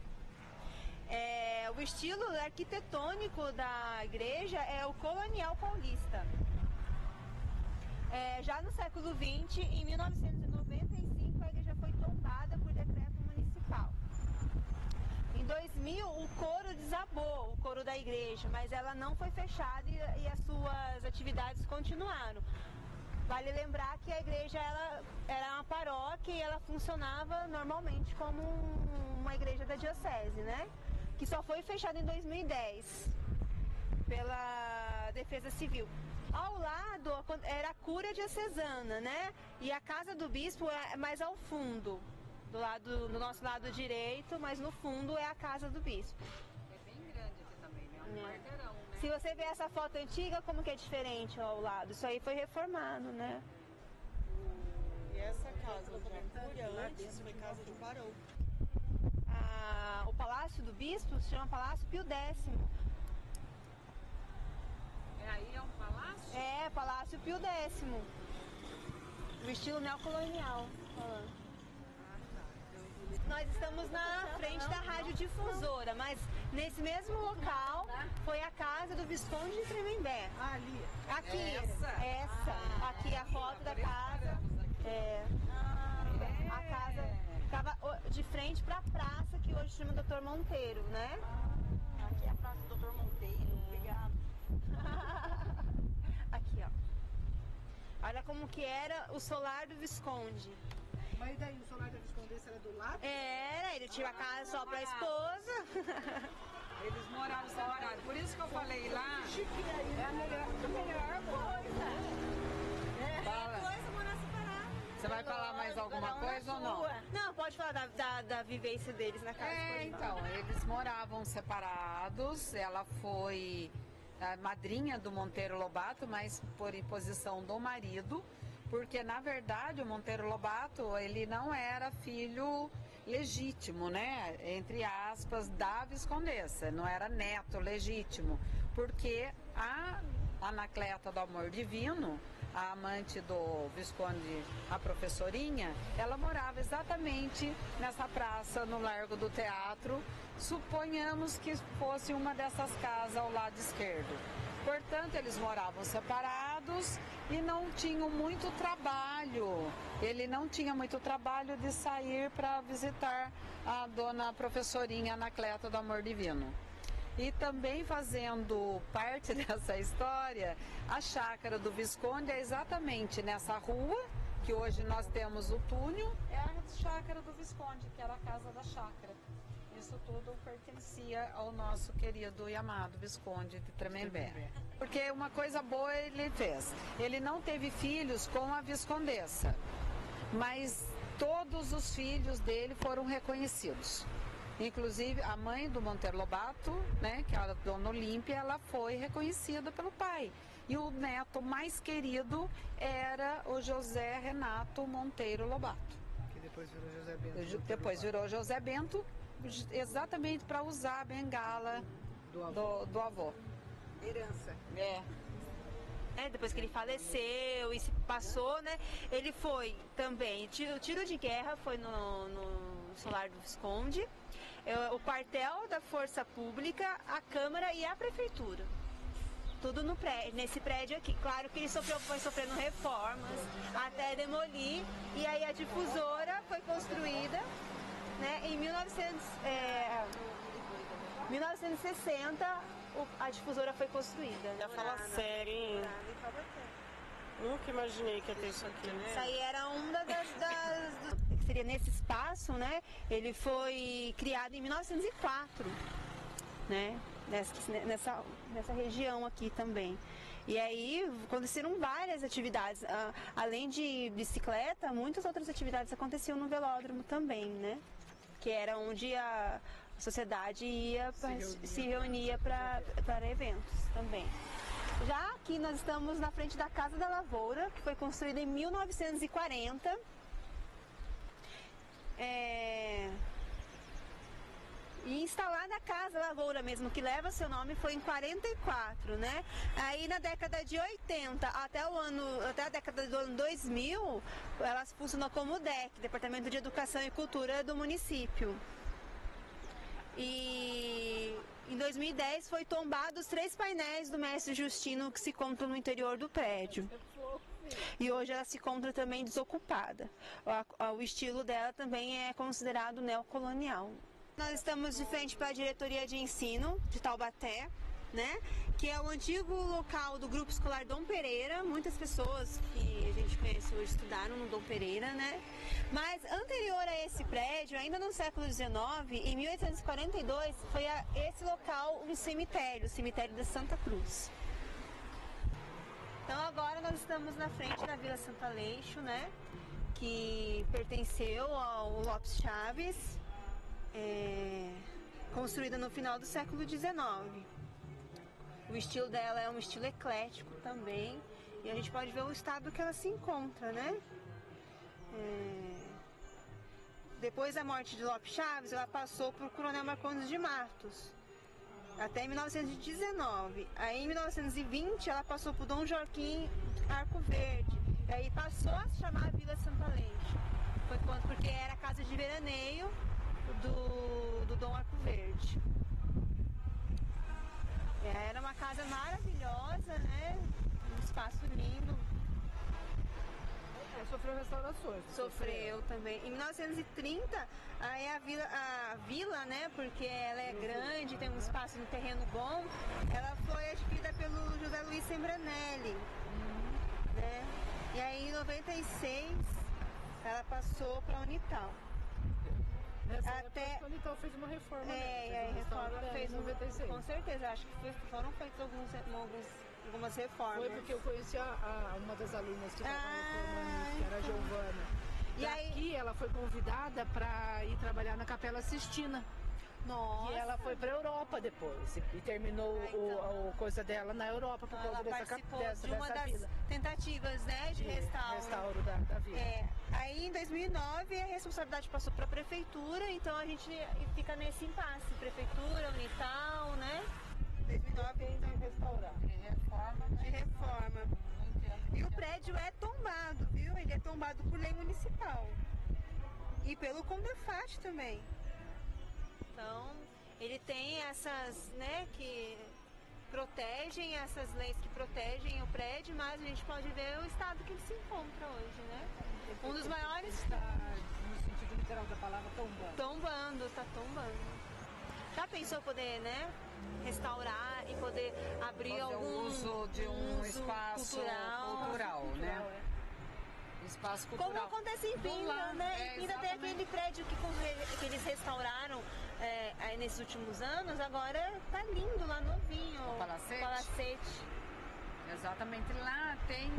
O estilo arquitetônico da igreja é o colonial paulista. Já no século XX, em 1995, a igreja foi tombada por decreto municipal. Em 2000, o coro desabou, o coro da igreja, mas ela não foi fechada e as suas atividades continuaram. Vale lembrar que a igreja ela era uma paróquia e ela funcionava normalmente como uma igreja da diocese, né? Que só foi fechada em 2010 pela Defesa Civil. Ao lado era a cúria diocesana, né? E a casa do bispo é mais ao fundo, do nosso lado direito, mas no fundo é a casa do bispo. É bem grande aqui também, né? Um quarteirão, né? Se você ver essa foto antiga, como que é diferente ao lado? Isso aí foi reformado, né? E essa casa da cúria antes foi casa de barão. O Palácio do Bispo se chama Palácio Pio X. Aí é um palácio? É, Palácio Pio X. O estilo neocolonial. Nós estamos na frente da radiodifusora, mas nesse mesmo local foi a casa do Visconde de Tremembé. Ali. Aqui, Essa? aqui a foto da casa. A casa ficava de frente para a praça que hoje chama Dr. Monteiro, né? Aqui é a praça do Dr. Monteiro, obrigado. Aqui, ó. Olha como que era o solar do Visconde. Mas daí o solar da Viscondessa era do lado? Era, ele tinha a casa só para a esposa. Eles moravam separados. Por isso que eu falei lá. É a melhor coisa. Fala. morar separado. Você vai falar mais alguma coisa ou não? Não, pode falar da vivência deles na casa. pode falar. Então, eles moravam separados. Ela foi a madrinha do Monteiro Lobato, mas por imposição do marido. Porque, na verdade, o Monteiro Lobato, ele não era filho legítimo, né? Entre aspas, da Viscondessa. Não era neto legítimo. Porque a Anacleta do Amor Divino, a amante do Visconde, a professorinha, ela morava exatamente nessa praça, no Largo do Teatro. Suponhamos que fosse uma dessas casas ao lado esquerdo. Portanto, eles moravam separados e não tinham muito trabalho. Ele não tinha muito trabalho de sair para visitar a dona professorinha Anacleta do Amor Divino. E também fazendo parte dessa história, a chácara do Visconde é exatamente nessa rua, que hoje nós temos o túnel, é a chácara do Visconde, que era a casa da chácara. Isso tudo pertencia ao nosso querido e amado Visconde de Tremembé. Porque uma coisa boa ele fez. Ele não teve filhos com a Viscondessa, mas todos os filhos dele foram reconhecidos. Inclusive a mãe do Monteiro Lobato, né, que era a Dona Olímpia, ela foi reconhecida pelo pai. E o neto mais querido era o José Renato Monteiro Lobato. Que depois virou José Bento. Depois virou José Bento, exatamente para usar a bengala do avô. Herança. Depois que ele faleceu e se passou, né? Ele foi também, o tiro de guerra foi no solar do Visconde, o quartel da Força Pública, a Câmara e a Prefeitura. Tudo nesse prédio aqui. Claro que ele foi sofrendo reformas até demolir, e aí a difusora foi construída, né, em 1960, a difusora foi construída. Já fala sério, hein? Nunca imaginei que ia ter isso aqui, né? Isso aí era uma que seria nesse espaço, né? Ele foi criado em 1904, né? Nessa região aqui também. E aí aconteceram várias atividades. Além de bicicleta, muitas outras atividades aconteciam no velódromo também, né? Que era onde a sociedade se reunia para eventos também. Já aqui nós estamos na frente da Casa da Lavoura, que foi construída em 1940. E instalada a Casa Lavoura mesmo, que leva seu nome, foi em 44, né? Aí na década de 80 até a década do ano 2000, ela funcionou como DEC, Departamento de Educação e Cultura do município. E em 2010 foi tombado os 3 painéis do Mestre Justino que se encontram no interior do prédio. E hoje ela se encontra também desocupada. O estilo dela também é considerado neocolonial. Nós estamos de frente para a diretoria de ensino de Taubaté, né? Que é o antigo local do Grupo Escolar Dom Pereira. Muitas pessoas que a gente conhece hoje estudaram no Dom Pereira, né? Mas anterior a esse prédio, ainda no século XIX, em 1842, foi esse local um cemitério, o cemitério da Santa Cruz. Então agora nós estamos na frente da Vila Santo Aleixo, né? Que pertenceu ao Lopes Chaves, construída no final do século XIX. O estilo dela é um estilo eclético também, e a gente pode ver o estado que ela se encontra, né? Depois da morte de Lopes Chaves, ela passou para o Coronel Marcondes de Matos, até 1919. Aí em 1920 ela passou para o Dom Joaquim Arco Verde, e aí passou a se chamar Vila Santo Aleixo. Foi porque era a casa de veraneio do Dom Arco Verde. Era uma casa maravilhosa, né? Um espaço lindo. Sofreu restaurações. Sofreu também. Em 1930, aí a vila, né? Porque ela é grande, tem um espaço no terreno bom, ela foi adquirida pelo José Luiz Sembranelli. Né? E aí em 96 ela passou para a Unital. Nessa época, a Unital fez uma reforma. A reforma fez em 96. Com certeza, acho que foram feitas algumas reformas. Foi porque eu conheci uma das alunas que estava reformando, que era a Giovana. E aqui ela foi convidada para ir trabalhar na Capela Sistina. Nossa. E ela foi para a Europa depois e terminou o coisa dela na Europa por causa dessa de uma das vila. Tentativas, né, de restauro da vila. Aí em 2009 a responsabilidade passou para a prefeitura, então a gente fica nesse impasse, prefeitura, Unital, né? 2009 tem de restaurar. De reforma. E o prédio é tombado, viu? Ele é tombado por lei municipal e pelo Condefat também. Então, ele tem essas, né, que protegem, essas leis que protegem o prédio, mas a gente pode ver o estado que ele se encontra hoje, né? Um dos maiores... Está, no sentido literal da palavra, tombando. Está tombando. Já pensou poder, né, restaurar e poder abrir algum uso de um espaço cultural, né? Espaço cultural. Como acontece em Pinda, né? Em Pinda tem aquele prédio que eles restauraram aí nesses últimos anos, agora tá lindo lá, novinho. O Palacete. Palacete. Exatamente. Lá tem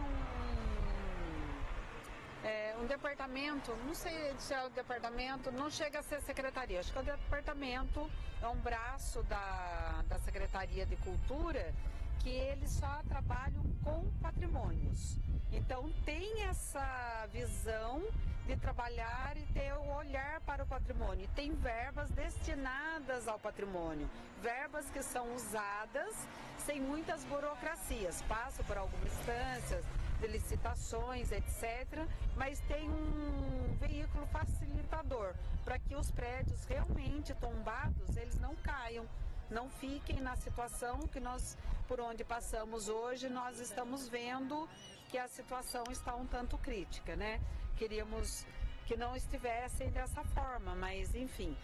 um departamento, não sei se é o departamento, não chega a ser secretaria, acho que é o departamento, é um braço da Secretaria de Cultura, que eles só trabalham com patrimônios. Então tem essa visão de trabalhar e ter o olhar para o patrimônio. E tem verbas destinadas ao patrimônio, verbas que são usadas sem muitas burocracias, passam por algumas instâncias de licitações, etc. Mas tem um veículo facilitador para que os prédios realmente tombados, eles não caiam, não fiquem na situação que nós, por onde passamos hoje, nós estamos vendo que a situação está um tanto crítica, né? Queríamos que não estivessem dessa forma, mas enfim.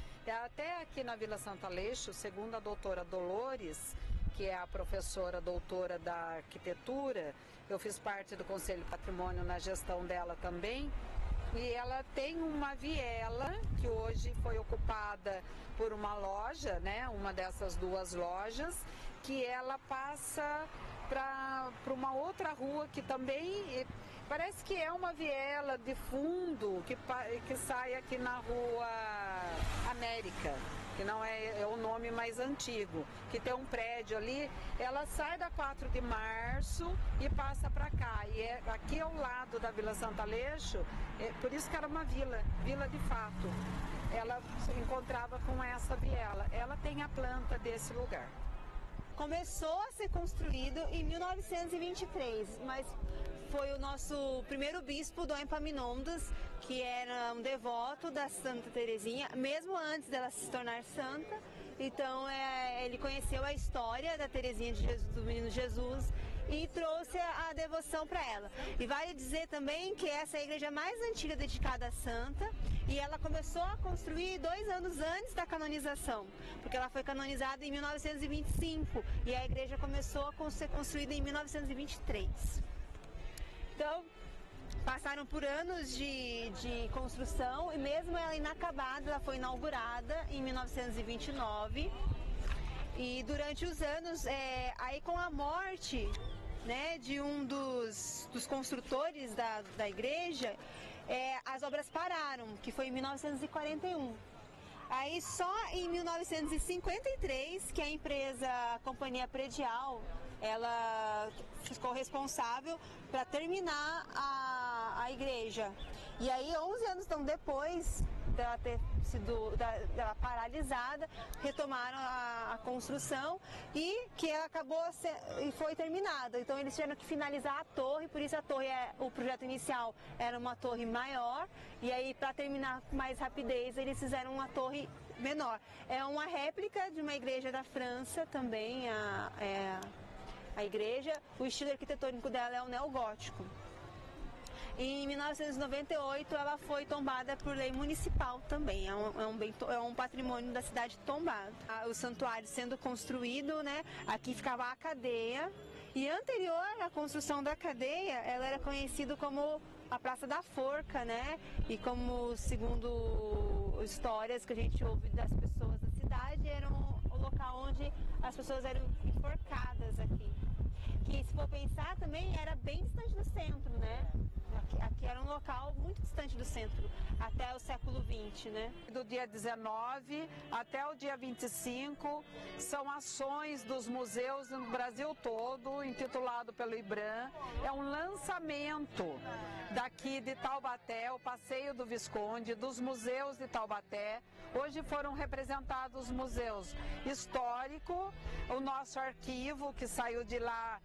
Até aqui na Vila Santo Aleixo, segundo a doutora Dolores, que é a professora doutora da arquitetura, eu fiz parte do Conselho Patrimônio na gestão dela também, e ela tem uma viela que hoje foi ocupada por uma loja, né? Uma dessas duas lojas, que ela passa para uma outra rua que também parece que é uma viela de fundo que sai aqui na Rua América, que não é o nome mais antigo, que tem um prédio ali, ela sai da 4 de março e passa para cá, e aqui ao lado da Vila Santo Aleixo, por isso que era uma vila de fato. Ela se encontrava com essa viela. Ela tem a planta desse lugar. Começou a ser construído em 1923, mas foi o nosso primeiro bispo, Dom Epaminondas, que era um devoto da Santa Terezinha, mesmo antes dela se tornar santa. Então ele conheceu a história da Terezinha de Jesus, do Menino Jesus, e trouxe a devoção para ela. E vale dizer também que essa é a igreja mais antiga dedicada à santa, e ela começou a construir 2 anos antes da canonização, porque ela foi canonizada em 1925 e a igreja começou a ser construída em 1923. Então, passaram por anos de construção, e mesmo ela inacabada, ela foi inaugurada em 1929. E durante os anos, aí com a morte, né, de um dos construtores da igreja, as obras pararam, que foi em 1941. Aí só em 1953 que a empresa, a Companhia Predial, ela ficou responsável para terminar a igreja. E aí 11 anos depois dela ter sido paralisada, retomaram a construção, e que ela e foi terminada. Então eles tiveram que finalizar a torre, por isso a torre, o projeto inicial era uma torre maior, e aí para terminar com mais rapidez eles fizeram uma torre menor. É uma réplica de uma igreja da França também, a igreja. O estilo arquitetônico dela é o neogótico. Em 1998 ela foi tombada por lei municipal também, é um patrimônio da cidade tombado. O santuário sendo construído, né, aqui ficava a cadeia, e anterior à construção da cadeia, ela era conhecida como a Praça da Forca, né, e como, segundo histórias que a gente ouve das pessoas da cidade, era o local onde as pessoas eram enforcadas aqui. Que, se for pensar, também era bem distante do centro, né? Aqui era um local muito distante do centro, até o século XX, né? Do dia 19 até o dia 25, são ações dos museus no Brasil todo, intitulado pelo IBRAM. É um lançamento daqui de Taubaté, o Passeio do Visconde, dos museus de Taubaté. Hoje foram representados museus histórico, o nosso arquivo que saiu de lá,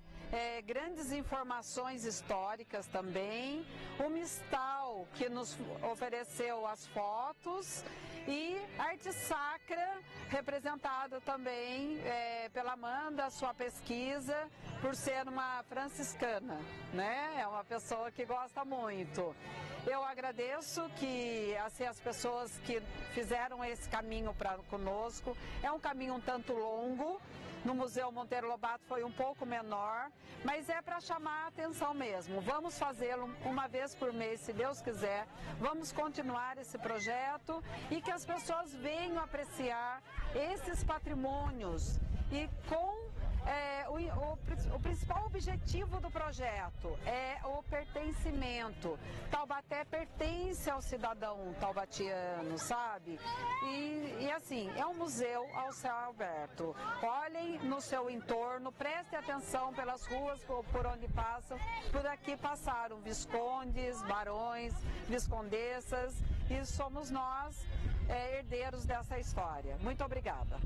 grandes informações históricas também, o Mistal, que nos ofereceu as fotos, e arte sacra, representada também pela Amanda, sua pesquisa, por ser uma franciscana, né? É uma pessoa que gosta muito. Eu agradeço que assim, as pessoas que fizeram esse caminho conosco. É um caminho um tanto longo. No Museu Monteiro Lobato foi um pouco menor, mas é para chamar a atenção mesmo. Vamos fazê-lo uma vez por mês, se Deus quiser. Vamos continuar esse projeto e que as pessoas venham apreciar esses patrimônios. E com o principal objetivo do projeto é o pertencimento. Taubaté pertence ao cidadão taubatiano, sabe? E assim, é um museu ao céu aberto. Olhem no seu entorno, prestem atenção pelas ruas por onde passam. Por aqui passaram viscondes, barões, viscondessas, e somos nós herdeiros dessa história. Muito obrigada.